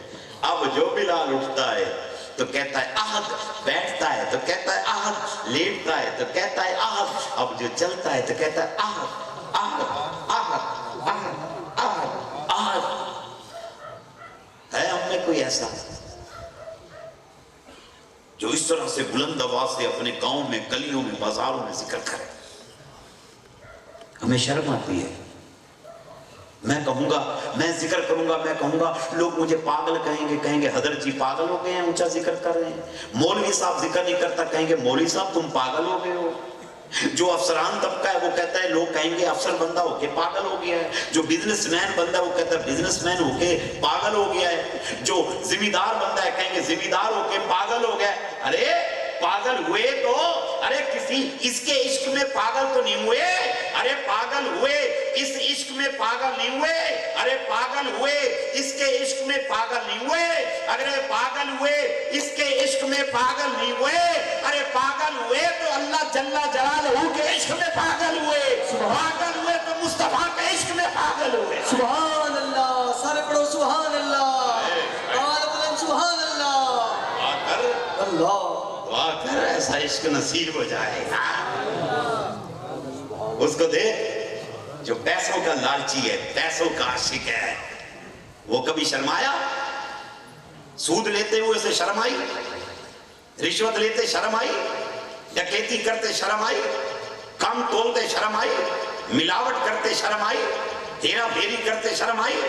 [SPEAKER 1] اب جو بلال اٹھتا ہے تو کہتا ہے احد، بیٹھتا ہے تو کہتا ہے احد، لیٹتا ہے تو کہتا ہے احد، اب جو چلتا ہے تو کہتا ہے احد احد احد احد احد احد۔ ہے ہم میں کوئی ایسا جو اس طرح سے بلند آواز سے اپنے گاؤں میں، گلیوں میں، بازاروں میں ذکر کرے؟ ہمیں شرم آتی ہے۔ میں کہوں گا، میں ذکر کروں گا، میں کہوں گا لوگ مجھے پاگل کہیں گے، کہیں گے حضرت جی پاگل ہو گئے ہیں، اونچا ذکر کر رہے ہیں۔ مولوی صاحب ذکر نہیں کرتا، کہیں گے مولوی صاحب تم پاگل ہو گئے ہو۔ جو افسران طبقہ ہے وہ کہتا ہے، لوگ کہیں گے افسر بندہ ہو کے پاگل ہو گیا ہے۔ جو بزنس مین بندہ ہے وہ کہتا ہے بزنس مین ہو کے پاگل ہو گیا ہے۔ جو ذمہ دار بندہ ہے کہیں گے ذمہ دار ہو کے پاگل ہو گیا ہے۔ ارے پاگل ہوئے تو، ارے کسی اس کے عشق میں پاگل تو نہیں ہوئے، ارے پاگل ہوئے اس عشق میں پاگل نہیں ہوئے، ارے پاگل ہوئے اس کے عشق میں پاگل نہیں ہوئے، ارے پاگل ہوئے اس کے عشق میں پاگل نہیں ہوئے، ارے پاگل ہوئے تو اللہ جل جلالہ کے عشق میں پاگل ہوئے، پاگل ہوئے تو مصطفیٰ کے عشق میں پاگل ہوئے۔
[SPEAKER 2] سبحان اللہ، سارے پڑھو سبحان اللہ، آل بلند سبحان اللہ، اللہ
[SPEAKER 1] دعا کر ایسا عشق نصیب ہو جائے گا۔ اس کو دیکھ جو پیسوں کا لالچی ہے، پیسوں کا عاشق ہے، وہ کبھی شرمایا؟ سود لیتے ہوئے سے شرم آئی؟ رشوت لیتے شرم آئی؟ ڈکیتی کرتے شرم آئی؟ کم تولتے شرم آئی؟ ملاوٹ کرتے شرم آئی؟ ہیرا پھیری کرتے شرم آئی؟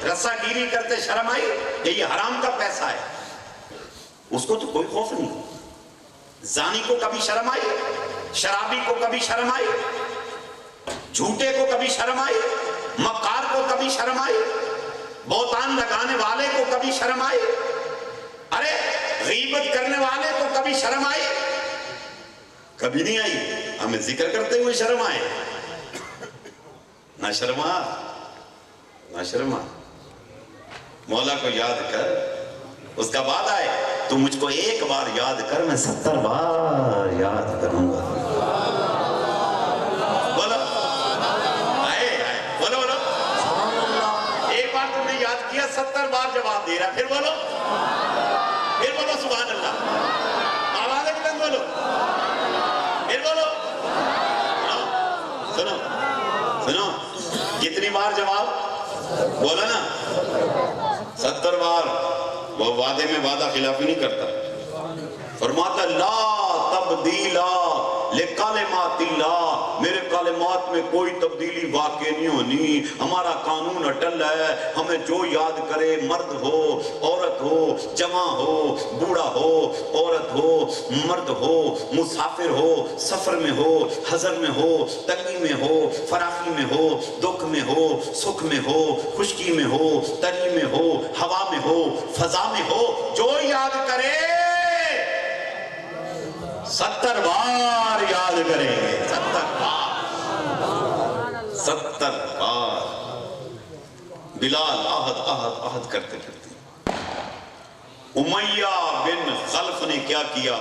[SPEAKER 1] رسا گیری کرتے شرم آئی؟ یہ حرام کا پیسہ ہے، اس کو تو کوئی خوف نہیں۔ زانی کو کبھی شرم آئی؟ شرابی کو کبھی شرم آئی؟ جھوٹے کو کبھی شرم آئی؟ مکار کو کبھی شرم آئی؟ بہتان لگانے والے کو کبھی شرم آئی؟ ارے غیبت کرنے والے کو کبھی شرم آئی؟ کبھی نہیں آئی۔ ہمیں ذکر کرتے ہوئے شرم آئے؟ نہ شرما، نہ شرما۔ مولا کو یاد کر، اس کا بعد آئے تو مجھ کو ایک بار یاد کر، میں 70 بار یاد کروں گا۔ بولو آئے آئے، بولو بولو، ایک بار تم نے یاد کیا، 70 بار جواب دے رہا، پھر بولو، پھر بولو سبحان اللہ، آواز ہے بلند بولو، پھر بولو، سنو سنو، کتنی بار جواب بولو نا، 70 بار وہ وعدے میں وعدہ خلافی نہیں کرتا. فرماتا لا تبدیلا لکلمات اللہ، میرے کلمات میں کوئی تبدیلی واقع نہیں ہونی. ہمارا قانون اٹل ہے، ہمیں جو یاد کرے، مرد ہو عورت ہو، جوان ہو بوڑھا ہو، عورت ہو مرد ہو، مسافر ہو سفر میں ہو، حضر میں ہو، تنگی میں ہو، فراخی میں ہو، دکھ میں ہو، سکھ میں ہو، خشکی میں ہو، تری میں ہو، ہوا میں ہو، فضا میں ہو، جو یاد کرے 70 بار یاد کریں گے. 70 بار 70 بار. بلال آہد کرتے کرتے. امیہ بن خلف نے کیا کیا؟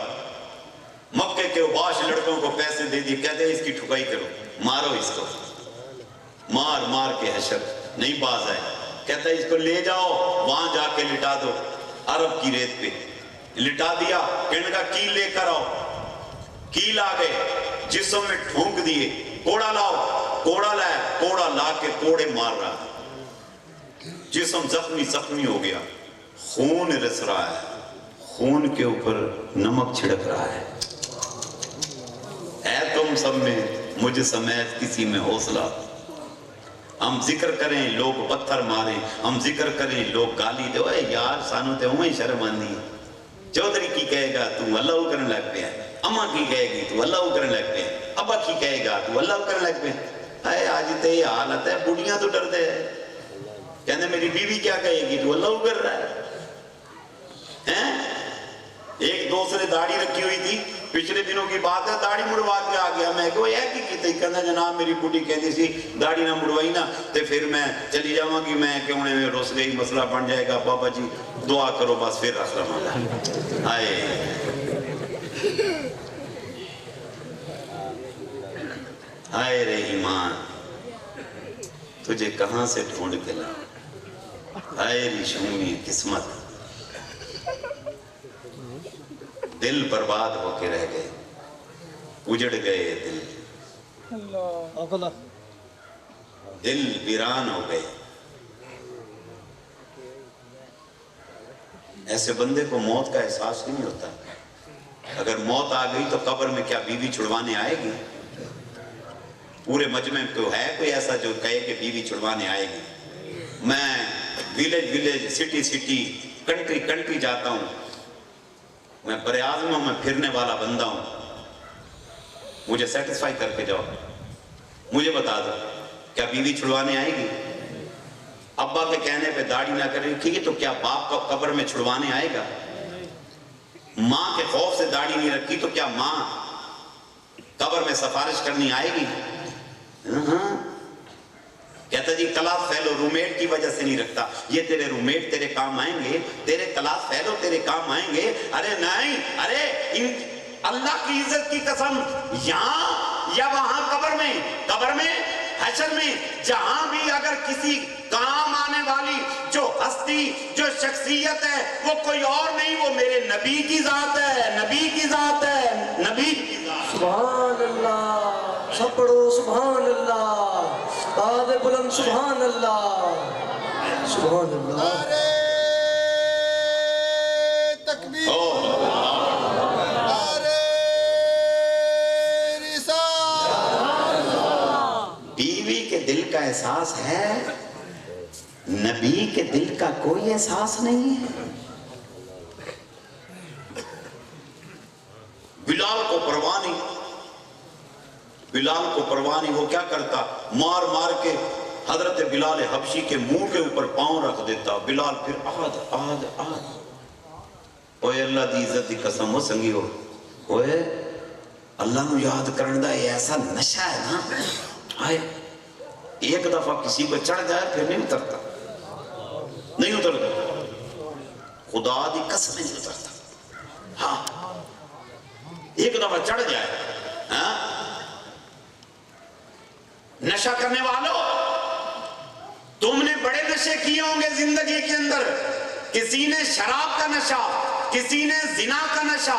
[SPEAKER 1] مکے کے اوباش لڑکوں کو پیسے دے دیے، کہتے ہیں اس کی ٹھکائی کرو، مارو اس کو. مار کے حشر نہیں باز آئے. کہتا ہے اس کو لے جاؤ وہاں جا کے لٹا دو عرب کی ریت پہ. لٹا دیا. کہنے کا کیل لے کر آؤ. کیل آ گئے، جسم میں ٹھونک دیے. کوڑا لاؤ. کوڑا لائے. کوڑا لا کے کوڑے مار رہا. جسم زخمی ہو گیا. خون رس رہا ہے. خون کے اوپر نمک چھڑک رہا ہے. اے تم سب میں مجھ سمیت کسی میں حوصلہ. ہم ذکر کریں لوگ پتھر ماریں، ہم ذکر کریں لوگ گالی دے. اے یار سانو تے ہوئے شرم آندی. چودھری کی کہے گا تو اللہ کرنے لگ پیا. اماں کی کہے گی تو اللہ کرنے لگ پیا. ابا کی کہے گا تو اللہ کرنے لگ پیا. اے آج تے یہ حالت ہے، بڑھیاں تو ڈر دے. کہنے میری بیوی کیا کہے گی تو اللہ کر رہا ہے. ایک دوست نے داڑھی رکھی ہوئی تھی، پچھلے دنوں کی بات ہے، داڑھی مڑوا کے آ گیا. میں کہو یہ کی کیتے؟ کہنا جناب میری بڑھی کہتی سی داڑھی نہ مڑوائی نا تے پھر میں چلی جاواں گی. میں کہ انہیں میں رس گئی، مسئلہ بن جائے گا. بابا جی دعا کرو بس پھر رکھ رہا. آئے رے ایمان تجھے کہاں سے ڈھونڈ کے لا. آئے ری شومی قسمت. دل برباد ہو کے رہ گئے، اجڑ گئے دل. دل ویران ہو گئے. ایسے بندے کو موت کا احساس نہیں ہوتا. اگر موت آ گئی تو قبر میں کیا بیوی چھڑوانے آئے گی؟ پورے مجمع تو ہے کوئی ایسا جو کہے کہ بیوی چھڑوانے آئے گی؟ میں ویلیج سٹی کنٹری جاتا ہوں. میں براعظم ہوں، میں پھرنے والا بندہ ہوں. مجھے سیٹسفائی کر کے جاؤ. مجھے بتا دو کیا بیوی چھڑوانے آئے گی؟ ابا کے کہنے پہ داڑھی نہ کرے گی تو کیا باپ کو قبر میں چھڑوانے آئے گا؟ ماں کے خوف سے داڑھی نہیں رکھی تو کیا ماں قبر میں سفارش کرنی آئے گی؟ کہتا جی کلاس فیلو رومیٹ کی وجہ سے نہیں رکھتا. یہ تیرے رومیٹ تیرے کام آئیں گے، تیرے کلاس فیلو تیرے کام آئیں گے. ارے نہیں، ارے اللہ کی عزت کی قسم، یہاں یا وہاں قبر میں حشر میں جہاں بھی اگر کسی کام آنے والی جو ہستی جو شخصیت ہے وہ کوئی اور نہیں، وہ میرے نبی کی ذات ہے. نبی کی ذات ہے. نبی کی ذات.
[SPEAKER 2] سبحان اللہ. سب پڑھو سبحان اللہ. باد بلند سبحان اللہ. سبحان اللہ.
[SPEAKER 4] تکبیر.
[SPEAKER 1] بیوی کے دل کا احساس ہے، نبی کے دل کا کوئی احساس نہیں ہے. بلال کو پرواہ نہیں. وہ کیا کرتا؟ مار کے حضرت بلال حبشی کے منہ کے اوپر پاؤں رکھ دیتا. بلال پھر آہد. اوے اللہ دی عزت دی قسم ہو سنگی ہو، اوے اللہ نو یاد کرن دا ایسا نشہ ہے نا. آئے ایک دفعہ کسی کو چڑھ جائے پھر نہیں اترتا. خدا دی قسم نہیں اترتا. ہاں ایک دفعہ چڑھ جائے. نشہ کرنے والوں، تم نے بڑے نشے کیے ہوں گے زندگی کے اندر. کسی نے شراب کا نشہ، کسی نے زنا کا نشہ،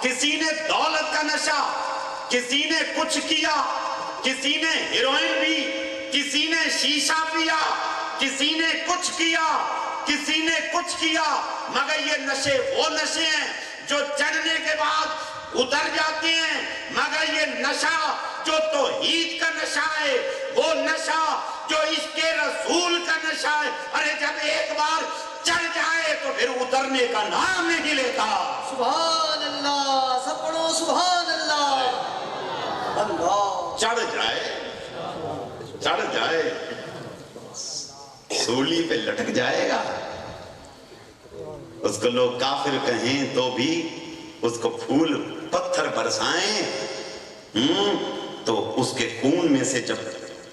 [SPEAKER 1] کسی نے دولت کا نشہ، کسی نے کچھ کیا، کسی نے ہیروئن پی، کسی نے شیشہ پیا، کسی نے کچھ کیا، کسی نے کچھ کیا مگر یہ نشے وہ نشے ہیں جو چڑھنے کے بعد اتر جاتے ہیں، مگر یہ نشہ جو توحید کا نشہ ہے، وہ نشہ جو اس کے رسول کا نشہ ہے، ارے جب ایک بار چڑھ جائے تو پھر اترنے کا نام نہیں لیتا۔
[SPEAKER 2] سبحان اللہ، سب پڑھو سبحان اللہ۔ اللہ
[SPEAKER 1] چڑھ جائے سولی پہ لٹک جائے گا، اس کو لوگ کافر کہیں تو بھی اس کو پھول پتھر برسائیں تو اس کے خون میں سے جب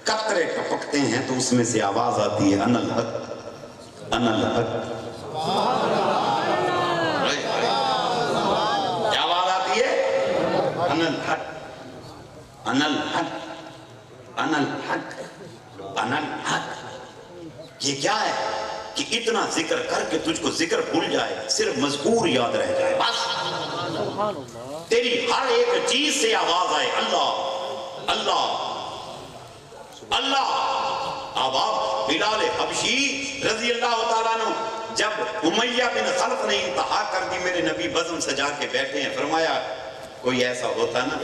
[SPEAKER 1] قطرے ٹپکتے ہیں تو اس میں سے آواز آتی ہے انا الحق انا الحق۔ کیا آواز آتی ہے؟ انا الحق انا الحق انا الحق انا الحق۔ یہ کیا ہے کہ اتنا ذکر کر کے تجھ کو ذکر بھول جائے، صرف مذکور یاد رہ جائے، بس تیری ہر ایک چیز سے آواز آئے اللہ اللہ اللہ۔ اب بلال حبشی رضی اللہ تعالیٰ عنہ جب امیہ بن خلف نے انتہا کر دی، میرے نبی بزم سجا کے بیٹھے ہیں، فرمایا کوئی ایسا ہوتا نا،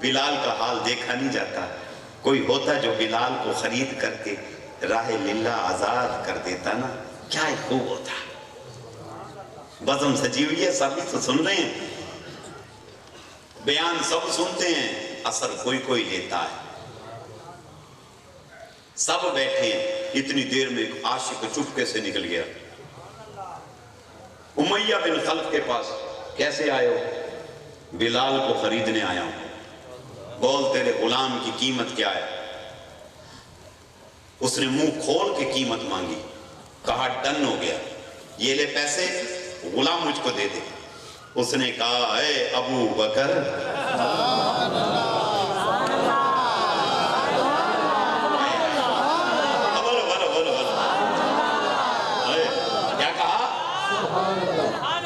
[SPEAKER 1] بلال کا حال دیکھا نہیں جاتا، کوئی ہوتا جو بلال کو خرید کر کے راہ للہ آزاد کر دیتا نا، کیا ہی خوب ہوتا۔ بزم سجی ہوئی ہے، سب تو سن رہے ہیں، بیان سب سنتے ہیں، اثر کوئی کوئی لیتا ہے۔ سب بیٹھے ہیں، اتنی دیر میں ایک عاشق چپکے سے نکل گیا، امیہ بن خلف کے پاس، کیسے آئے ہو؟ بلال کو خریدنے آیا ہوں۔ بول تیرے غلام کی قیمت کیا ہے؟ اس نے منہ کھول کے قیمت مانگی، کہا ڈن ہو گیا، یہ لے پیسے، غلام مجھ کو دے دے۔ اس نے کہا اے ابو بکر،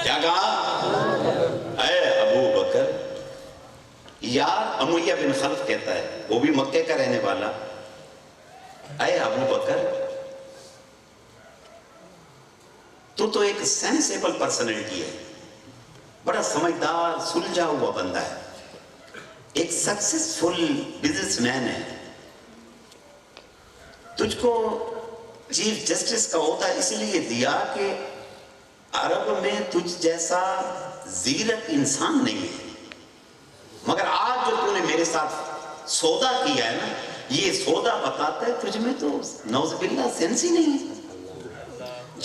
[SPEAKER 1] کیا کہا؟ اے ابو بکر۔ یار امیہ بن خلف کہتا ہے، وہ بھی مکے کا رہنے والا، اے ابو بکر تو ایک سینسیبل پرسنالٹی ہے، بڑا سمجھدار سلجھا ہوا بندہ ہے، ایک سکسیسفل بزنس مین ہے، تجھ کو چیف جسٹس کا عہدہ اس لیے دیا کہ عرب میں تجھ جیسا زیرک انسان نہیں ہے، مگر آج جو تو نے میرے ساتھ سودا کیا ہے نا، یہ سودا بتاتا ہے تجھ میں تو نعوذ باللہ سینس ہی نہیں ہے۔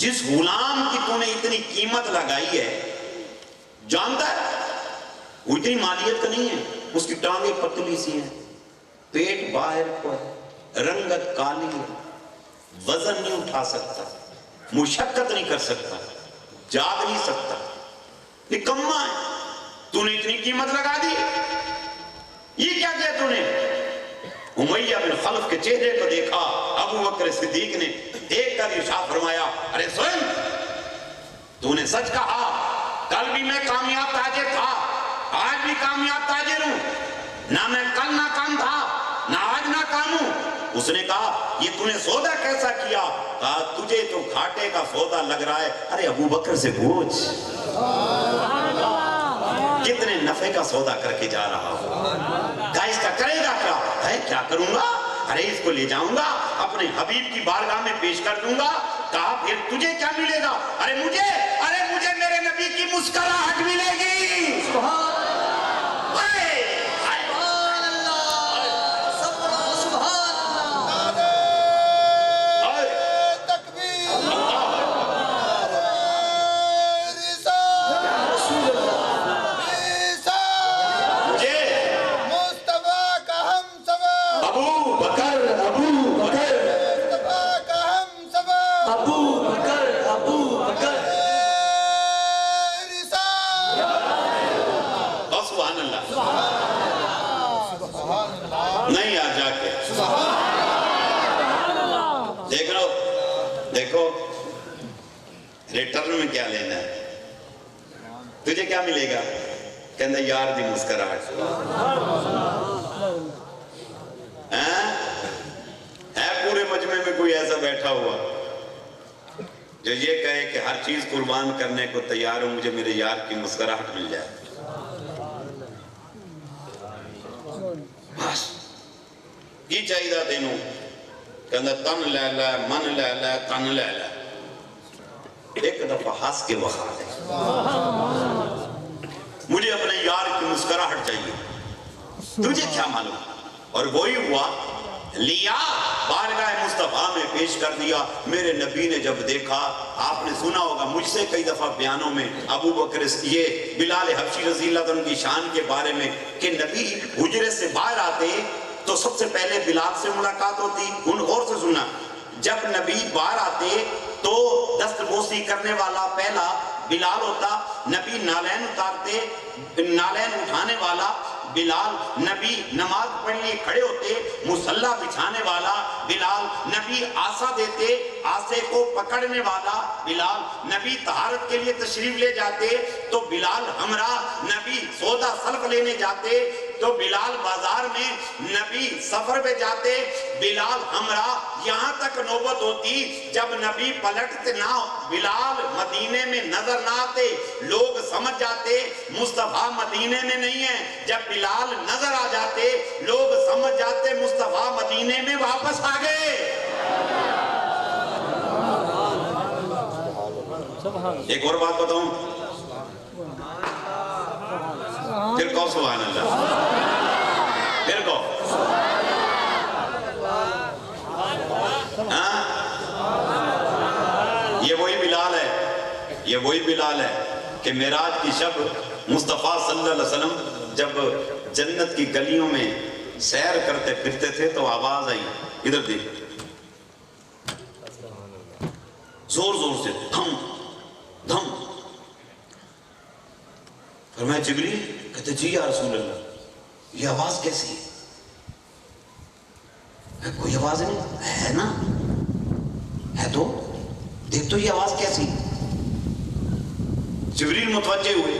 [SPEAKER 1] جس غلام کی تو نے اتنی قیمت لگائی ہے، جانتا ہے وہ اتنی مالیت کا نہیں ہے، اس کی ٹانگیں پتلی سی ہیں، پیٹ باہر کو ہے، رنگت کالی ہے، وزن نہیں اٹھا سکتا، مشقت نہیں کر سکتا، جاگ نہیں سکتا، نکما ہے، تو نے اتنی قیمت لگا دی، یہ کیا کیا تو نے؟ امیہ بن خلف کے چہرے کو دیکھا، ابو بکر صدیق نے دیکھ کر ارشاد فرمایا، ارے سن، تو نے سچ کہا، کل بھی میں کامیاب تاجر تھا، آج بھی کامیاب تاجر ہوں، نہ میں کل ناکام تھا، نہ آج ناکام ہوں۔ اس نے کہا یہ تو نے سودا کیسا کیا؟ کہا تجھے تو گھاٹے کا سودا لگ رہا ہے، ارے ابو بکر سے پوچھ کتنے نفع کا سودا کر کے جا رہا ہوں، کہا اس کا کرے گا کیا؟ ہے کیا کروں گا؟ ارے اس کو لے جاؤں گا، اپنے حبیب کی بارگاہ میں پیش کر دوں گا۔ کہا پھر تجھے کیا ملے گا؟ ارے مجھے میرے نبی کی مسکراہٹ ملے گی۔
[SPEAKER 2] سبحان اللہ، سبحان اللہ۔
[SPEAKER 1] نہیں آ جا کے دیکھو ریٹرن میں کیا لینا ہے، تجھے کیا ملے گا؟ کہندہ یار دی مسکراہٹ ہے پورے مجمع میں کوئی ایسا بیٹھا ہوا جو یہ کہے کہ ہر چیز قربان کرنے کو تیار ہوں مجھے میرے یار کی مسکراہٹ مل جائے بس کی چاہیے تینوں کہندہ تن لے لے من لے لے تن لے لے ایک دفعہ ہنس کے بخا دے مجھے اپنے یار کی مسکراہٹ چاہیے تجھے کیا معلوم اور وہی ہوا لیا بارگاہ مصطفیٰ میں پیش کر دیا میرے نبی نے جب دیکھا آپ نے سنا ہوگا مجھ سے کئی دفعہ بیانوں میں ابو بکر یہ بلال حبشی رضی اللہ عنہ کی شان کے بارے میں کہ نبی حجرے سے باہر آتے تو سب سے پہلے بلال سے ملاقات ہوتی ان غور سے سننا جب نبی باہر آتے تو دست بوسی کرنے والا پہلا بلال ہوتا نبی نالین اتارتے نالین اٹھانے والا بلال نبی نماز پڑھنے لیے کھڑے ہوتے مصلی بچھانے والا بلال نبی آسا دیتے آسے کو پکڑنے والا بلال نبی طہارت کے لیے تشریف لے جاتے تو بلال ہمراہ نبی سودا سلف لینے جاتے تو بلال بازار میں نبی سفر پہ جاتے بلال ہمراہ یہاں تک نوبت ہوتی جب نبی پلٹتے نہ بلال مدینے میں نظر نہ آتے لوگ سمجھ جاتے مصطفیٰ مدینے میں نہیں ہے جب بلال نظر آ جاتے لوگ سمجھ جاتے مصطفیٰ مدینے میں واپس آ گئے ایک اور بات بتاؤں پھر کہو سبحان اللہ پھر کہو یہ وہی بلال ہے یہ وہی بلال ہے کہ معراج کی شب مصطفیٰ صلی اللہ علیہ وسلم جب جنت کی گلیوں میں سیر کرتے پھرتے تھے تو آواز آئی ادھر دیکھ زور زور سے دھم دھم فرمایا جبریل کہتے جی یا رسول اللہ یہ آواز کیسی ہے کوئی آواز نہیں ہے نا ہے تو دیکھ تو یہ آواز کیسی جبریل متوجہ ہوئے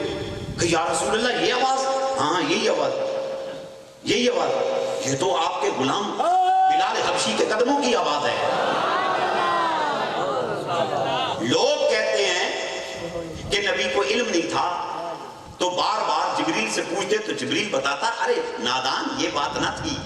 [SPEAKER 1] کہ یا رسول اللہ یہ آواز ہاں یہی آواز یہی آواز یہ تو آپ کے غلام بلال حبشی کے قدموں کی آواز ہے لوگ کہتے ہیں کہ نبی کو علم نہیں تھا تو بار بار جبریل سے پوچھتے تو جبریل بتاتا ارے نادان یہ بات نہ تھی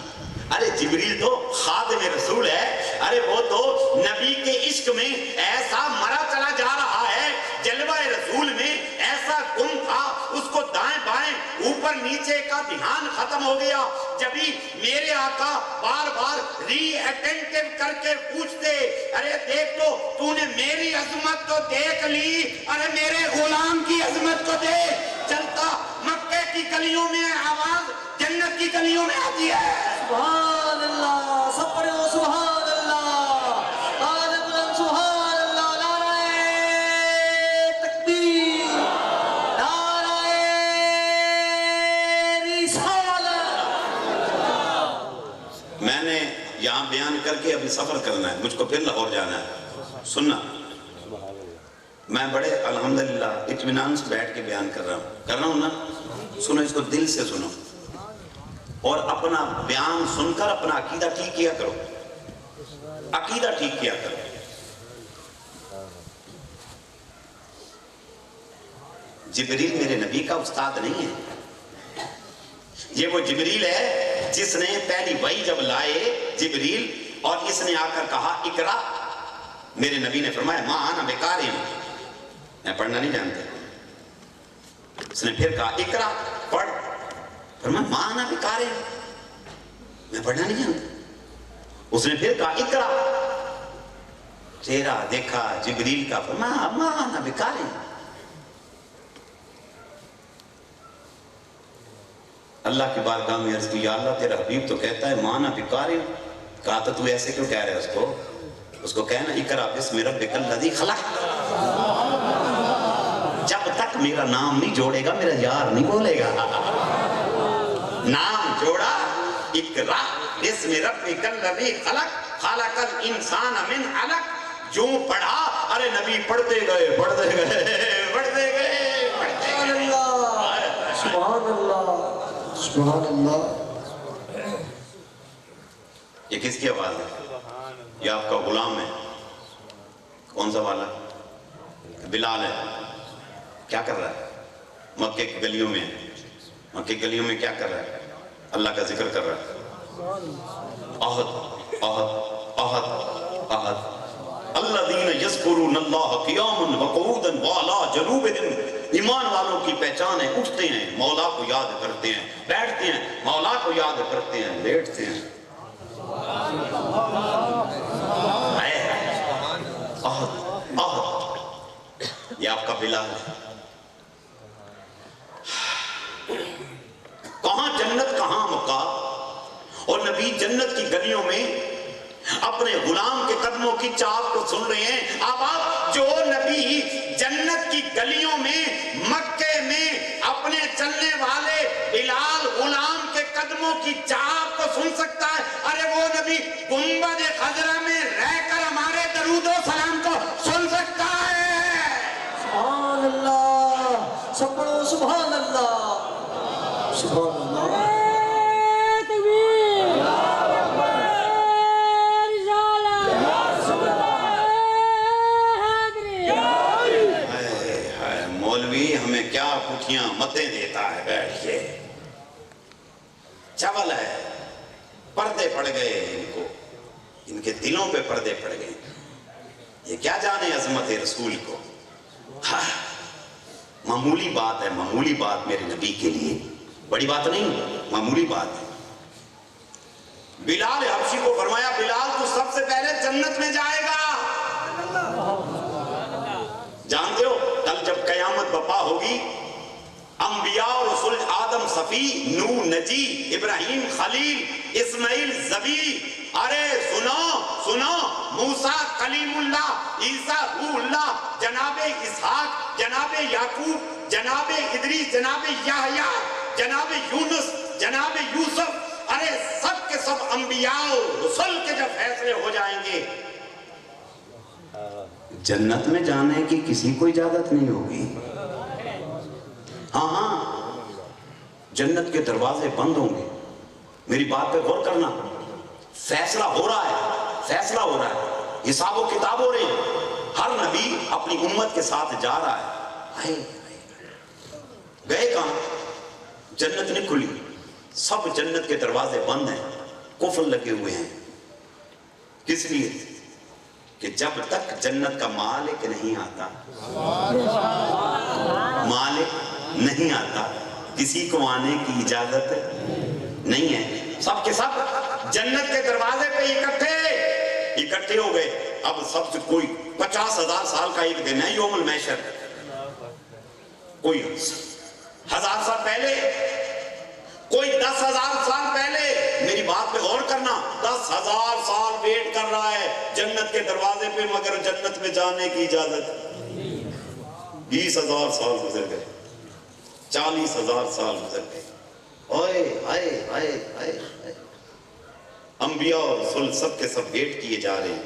[SPEAKER 1] ارے جبریل تو خادم رسول ہے ارے وہ تو نبی کے عشق میں ایسا مرا چلا جا رہا ہے جلوہ رسول میں ایسا گم تھا اس کو دائیں بائیں اوپر نیچے کا دھیان ختم ہو گیا جبھی میرے آقا بار بار ری اٹینٹیو کر کے پوچھتے ارے دیکھ تو نے میری عظمت تو دیکھ لی ارے میرے غلام کی عظمت کو دیکھ چلتا مکے کی گلیوں میں آواز جنت کی گلیوں میں آتی ہے
[SPEAKER 2] سبحان اللہ سب پڑھے ہو سبحان اللہ آل بلند سبحان اللہ نعرہ تکبیر نعرہ رسالت
[SPEAKER 1] میں نے یہاں بیان کر کے ابھی سفر کرنا ہے مجھ کو پھر لاہور جانا ہے سننا میں بڑے الحمدللہ اطمینان سے بیٹھ کے بیان کر رہا ہوں نا سنو اس کو دل سے سنو اور اپنا بیان سن کر اپنا عقیدہ ٹھیک کیا کرو عقیدہ ٹھیک کیا کرو جبریل میرے نبی کا استاد نہیں ہے یہ وہ جبریل ہے جس نے پہلی وحی جب لائے جبریل اور اس نے آ کر کہا اقرا میرے نبی نے فرمایا ماں آنا بیکار ہوں میں پڑھنا نہیں جانتا اس نے پھر کہا اقرا پڑھ فرمایا ماں آنا بیکار ہے میں پڑھنا نہیں جانتا اس نے پھر کہا اقرا چہرہ دیکھا جبریل کا فرمایا ماں آنا بیکار ہے اللہ کی بارگاہ میں عرض کی یا اللہ تیرا حبیب تو کہتا ہے ماں آنا بیکار ہے کہا تو ایسے کیوں کہہ رہے ہیں اس کو کہنا اقرا بسم ربک الذی خلق جب تک میرا نام نہیں جوڑے گا میرا یار نہیں بولے گا نام جوڑا اقرا بسم ربک الذی خلق خلق الانسان من علق جو پڑھا ارے نبی پڑھتے گئے پڑھتے گئے پڑھتے گئے پڑھتے گئے
[SPEAKER 2] سبحان اللہ سبحان اللہ
[SPEAKER 1] یہ کس کی آواز ہے یہ آپ کا غلام ہے کون سا والا بلال ہے، کیا کر رہا ہے؟ مکے کی گلیوں میں، مکے کی گلیوں میں کیا کر رہا ہے؟ اللہ کا ذکر کر رہا ہے۔ احد احد احد احد الذین یذکرون اللہ قیاما وقعودا وعلی جنوبہم، ایمان والوں کی پہچان ہے، اٹھتے ہیں مولا کو یاد کرتے ہیں، بیٹھتے ہیں مولا کو یاد کرتے ہیں، لیٹتے ہیں۔ احد احد، یہ آپ کا بلال ہے۔ کہاں جنت کہاں مکہ، اور نبی جنت کی گلیوں میں اپنے غلام کے قدموں کی چاپ کو سن رہے ہیں۔ اب آپ جو نبی جنت کی گلیوں میں مکے میں اپنے چلنے والے بلال غلام کے قدموں کی چاپ کو سن سکتا ہے، ارے وہ نبی گنبد خضرا میں رہ کر ہمارے درود و سلام کو سن سکتا ہے۔
[SPEAKER 2] سبحان اللہ، سب پڑھو سبحان اللہ، سبحان اللہ۔
[SPEAKER 1] مولوی ہمیں کیا پٹھیاں متیں دیتا ہے بیٹھ کے، چاول ہے، پردے پڑ گئے ان کو، ان کے دلوں پہ پردے پڑ گئے، یہ کیا جانے عظمت رسول کو۔ معمولی بات ہے، معمولی بات میرے نبی کے لیے، بڑی بات نہیں، معمولی بات ہے۔ بلال حبشی کو فرمایا بلال تو سب سے پہلے جنت میں جائے گا۔ جانتے ہو کل جب قیامت برپا ہوگی، انبیاء اور رسول آدم صفی، نوح نجی، ابراہیم خلیل، اسماعیل ذبی، ارے سنو موسیٰ کلیم اللہ، عیسیٰ روح اللہ، جناب اسحاق، جناب یعقوب، جناب ادریس، جناب یحییٰ، جناب یونس، جناب یوسف، ارے سب کے سب انبیاء اور رسول کے جب فیصلے ہو جائیں گے، جنت میں جانے کی کسی کو اجازت نہیں ہوگی۔ ہاں جنت کے دروازے بند ہوں گے، میری بات پہ غور کرنا، فیصلہ ہو رہا ہے، فیصلہ ہو رہا ہے، حساب و کتاب ہو رہے ہیں، ہر نبی اپنی امت کے ساتھ جا رہا ہے۔ گئے کہاں؟ جنت نہیں کھلی، سب جنت کے دروازے بند ہیں، قفل لگے ہوئے ہیں۔ کس لیے؟ کہ جب تک جنت کا مالک نہیں آتا، مالک نہیں آتا، کسی کو آنے کی اجازت نہیں ہے۔ سب کے سب جنت کے دروازے پہ اکٹھے ہو گئے۔ اب سب سے کوئی 50,000 سال کا ایک دن ہے یوم المحشر، کوئی 1000 سال پہلے، کوئی 10,000 سال پہلے، میری بات پہ غور کرنا، 10,000 سال ویٹ کر رہا ہے جنت کے دروازے پہ، مگر جنت میں جانے کی اجازت 20,000 سال گزر گئے، 40,000 سال گزر گئے۔ اوئے آئے آئے آئے آئے، انبیاء اور رسول سب کے سب ویٹ کیے جا رہے ہیں۔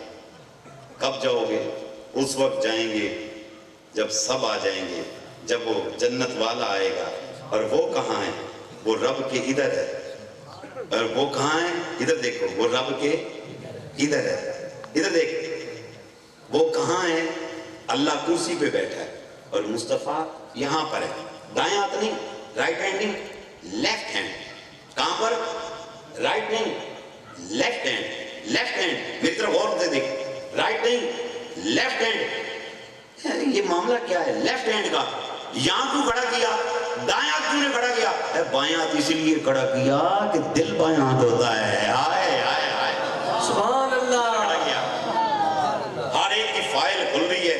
[SPEAKER 1] کب جاؤ گے؟ اس وقت جائیں گے جب سب آ جائیں گے، جب وہ جنت والا آئے گا، اور وہ کہاں ہے؟ وہ رب کے ادھر ہے، اور وہ کہاں ہے؟ ادھر دیکھو، وہ رب کے ادھر ہے، ادھر دیکھ، وہ کہاں ہے؟ اللہ کرسی پہ بیٹھا ہے، اور مصطفیٰ یہاں پر ہے، دائیں ہاتھ نہیں، رائٹ ہینڈ نہیں، لیفٹ ہینڈ، کہاں پر؟ رائٹ نہیں، لیفٹ ہینڈ، لیفٹ ہینڈ، میری طرف غور سے دیکھ، رائٹ نہیں، لیفٹ ہینڈ۔ یہ معاملہ کیا ہے لیفٹ ہینڈ کا؟ یہاں کیوں کھڑا کیا؟ دائیں ہاتھ کیوں نے کھڑا کیا؟ بائیں ہاتھ اسی لیے کھڑا کیا کہ دل بائیں ہاتھ ہوتا ہے۔ آئے آئے آئے،
[SPEAKER 2] سبحان اللہ۔
[SPEAKER 1] کھڑا کیا، ہر ایک کی فائل کھل رہی ہے،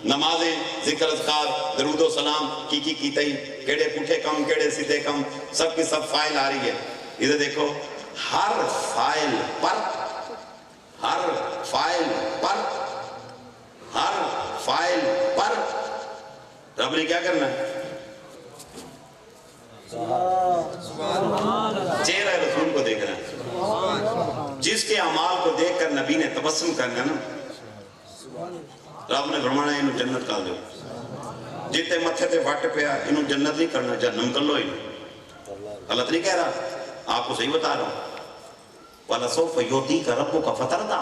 [SPEAKER 1] نمازیں، ذکر اذکار، درود و سلام، کی تئی، کیڑے پوٹھے کم، کیڑے سیدھے کم، سب کی سب فائل آ رہی ہے۔ ادھر دیکھو، ہر فائل پر، ہر فائل پر، ہر فائل پر رب نے کیا کرنا ہے؟ چہرہ رسول کو دیکھنا ہے، جس کے اعمال کو دیکھ کر نبی نے تبسم کرنا نا، رب نے فرمانا انہوں جنت کر دو، جیتے متھے تے وٹ پیا انہوں جنت نہیں کرنا، جہنم کر لو انہوں۔ غلط نہیں کہہ رہا، آپ کو صحیح بتا رہا ہوں۔ وَلَسَوْفَ يُعْطِيكَ رَبُّكَ فَتَرْضَىٰ،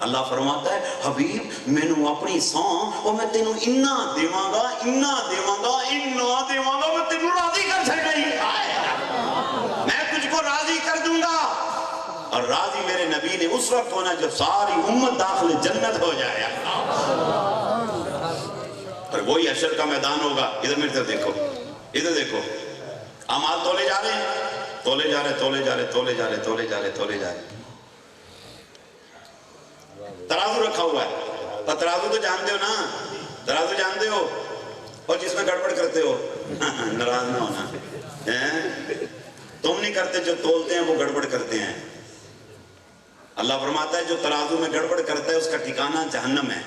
[SPEAKER 1] اللہ فرماتا ہے حبیب مینوں اپنی سان اور میں تینوں انا دیواں گا میں تینوں راضی کر چھڑنا ہی میں تجھ کو راضی کر دوں گا. اور راضی میرے نبی نے اس وقت ہونا جب ساری امت داخل جنت ہو جائے. اور وہی حشر کا میدان ہوگا. ادھر میری طرف دیکھو, ادھر دیکھو, اعمال تولے جا رہے ہیں, تولے جا رہے. ترازو رکھا ہوا ہے, اور ترازو تو جانتے ہو نا, ترازو جانتے ہو, اور جس میں گڑبڑ کرتے ہو ناراض نہ ہونا, تم نہیں کرتے, جو تولتے ہیں وہ گڑبڑ کرتے ہیں. اللہ فرماتا ہے جو ترازو میں گڑبڑ کرتا ہے اس کا ٹھکانہ جہنم ہے.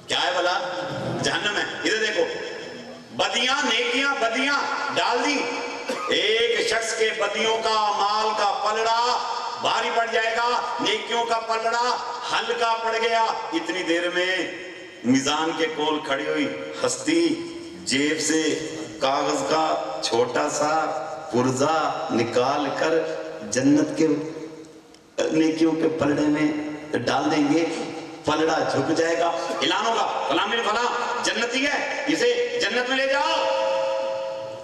[SPEAKER 1] کیا ہے بھلا؟ جہنم ہے. ادھر دیکھو, بدیاں نیکیاں بدیاں ڈال دی, ایک شخص کے بدیوں کا مال کا پلڑا بھاری پڑ جائے گا, نیکیوں کا پلڑا ہلکا پڑ گیا. اتنی دیر میں میزان کے کول کھڑی ہوئی ہستی جیب سے کاغذ کا چھوٹا سا پرزہ نکال کر جنت کے نیکیوں کے پلڑے میں ڈال دیں گے, پلڑا جھک جائے گا, اعلان ہوگا فلاں بن فلاں جنتی ہے, اسے جنت میں لے جاؤ.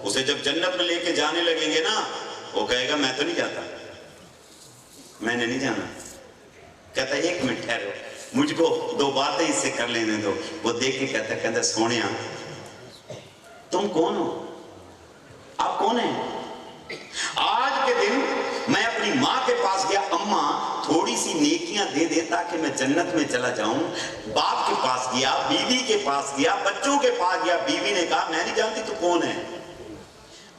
[SPEAKER 1] اسے جب جنت میں لے کے جانے لگیں گے نا, وہ کہے گا میں تو نہیں جاتا, میں نے نہیں جانا. کہتا ہے ایک منٹ ٹھہرو, مجھ کو 2 باتیں اس سے کر لینے دو. وہ دیکھ کے کہتا ہے سونیا تم کون ہو, آپ کون ہیں؟ آج کے دن میں اپنی ماں کے پاس گیا, اماں تھوڑی سی نیکیاں دے دے تاکہ میں جنت میں چلا جاؤں. باپ کے پاس گیا, بیوی کے پاس گیا, بچوں کے پاس گیا, بیوی نے کہا میں نہیں جانتی تو کون ہے.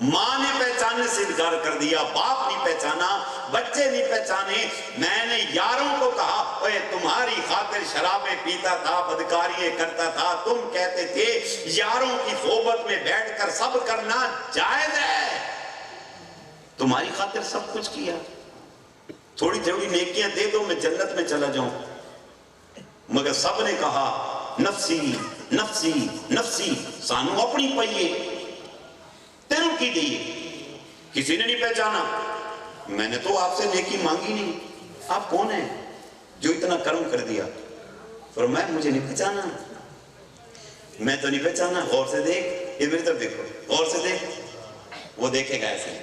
[SPEAKER 1] ماں نے پہچاننے سے انکار کر دیا, باپ نہیں پہچانا, بچے نہیں پہچانے. میں نے یاروں کو کہا اے تمہاری خاطر شرابیں پیتا تھا, بدکاریاں کرتا تھا, تم کہتے تھے یاروں کی صحبت میں بیٹھ کر سب کرنا جائز ہے, تمہاری خاطر سب کچھ کیا, تھوڑی تھوڑی نیکیاں دے دو میں جنت میں چلا جاؤں. مگر سب نے کہا نفسی نفسی نفسی, سانو اپنی پئیے تینوں کی دیئے. کسی نے نہیں پہچانا. میں نے تو آپ سے نیکی مانگی نہیں, آپ کون ہیں جو اتنا کرم کر دیا؟ فرمایا مجھے نہیں پہچانا, میں تو نہیں پہچانا. غور سے دیکھ, یہ میری طرف دیکھو, غور سے دیکھ. وہ دیکھے گا ایسے,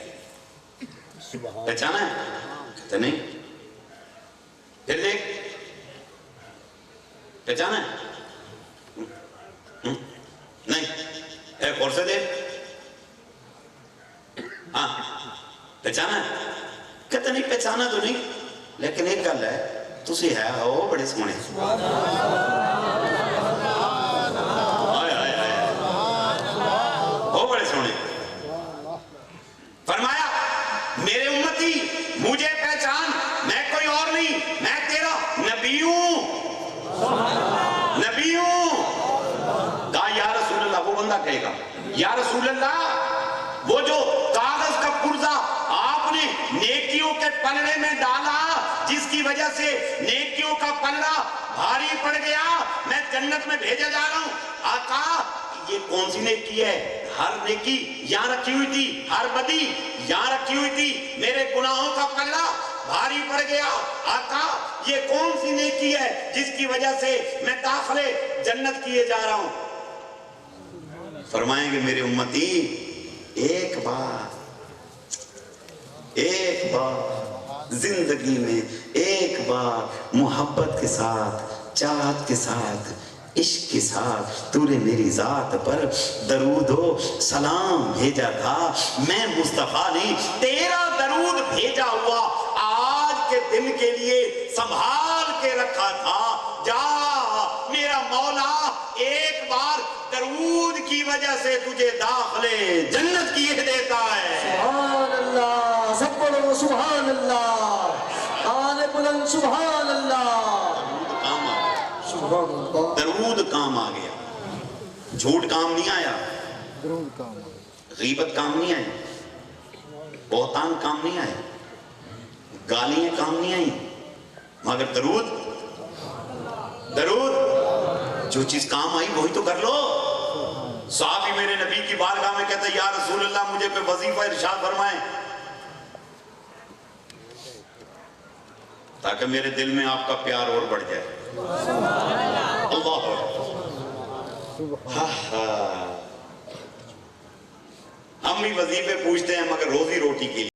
[SPEAKER 1] پہچانا ہے؟ کہتا نہیں. پھر دیکھ, پہچانا ہے؟ نہیں. ایک غور سے دیکھ, ہاں پہچانا ہے؟ کہتا نہیں پہچانا تو نہیں, لیکن ایک گل ہے, تسی ہے ہو بڑے سونے. ہو بڑے سونے. فرمایا میرے امتی مجھے پہچان, میں کوئی اور نہیں, میں تیرا نبی ہوں, نبی ہوں. کہا یا رسول اللہ. وہ بندہ کہے گا یا رسول اللہ وہ جو کاغذ کا پرزہ آپ نے نیکیوں کے پلڑے میں ڈالا جس کی وجہ سے نیکیوں کا پلڑا بھاری پڑ گیا, میں جنت میں بھیجا جا رہا ہوں. آقا یہ کون سی نیکی ہے؟ ہر نیکی یہاں رکھی ہوئی تھی, ہر بدی یہاں رکھی ہوئی تھی, میرے گناہوں کا پلڑا بھاری پڑ گیا. آقا یہ کون سی نیکی ہے جس کی وجہ سے میں داخلے جنت کیے جا رہا ہوں؟ فرمائیں گے میرے امتی ایک بار زندگی میں ایک بار محبت کے ساتھ, چاہت کے ساتھ, عشق کے ساتھ تو نے میری ذات پر درود و سلام بھیجا تھا. میں مصطفیٰ نے تیرا درود بھیجا ہوا آج کے دن کے لیے سنبھال کے رکھا تھا. جا میرا مولا ایک بار درود کی وجہ سے تجھے داخلے جنت کیے دیتا ہے.
[SPEAKER 2] سبحان اللہ, سب بولو سبحان اللہ, آنے بلند سبحان اللہ.
[SPEAKER 1] درود کام آ گیا, جھوٹ کام نہیں آیا, غیبت کام نہیں آئی, بہتان کام نہیں آئے, گالیاں کام نہیں آئی, مگر درود جو چیز کام آئی وہی تو کر لو. صحابی میرے نبی کی بارگاہ میں کہتا ہے یا رسول اللہ مجھے کوئی وظیفہ ارشاد فرمائیں. تاکہ میرے دل میں آپ کا پیار اور بڑھ جائے. اللہ ہم بھی وظیفے پوچھتے ہیں مگر روزی روٹی کے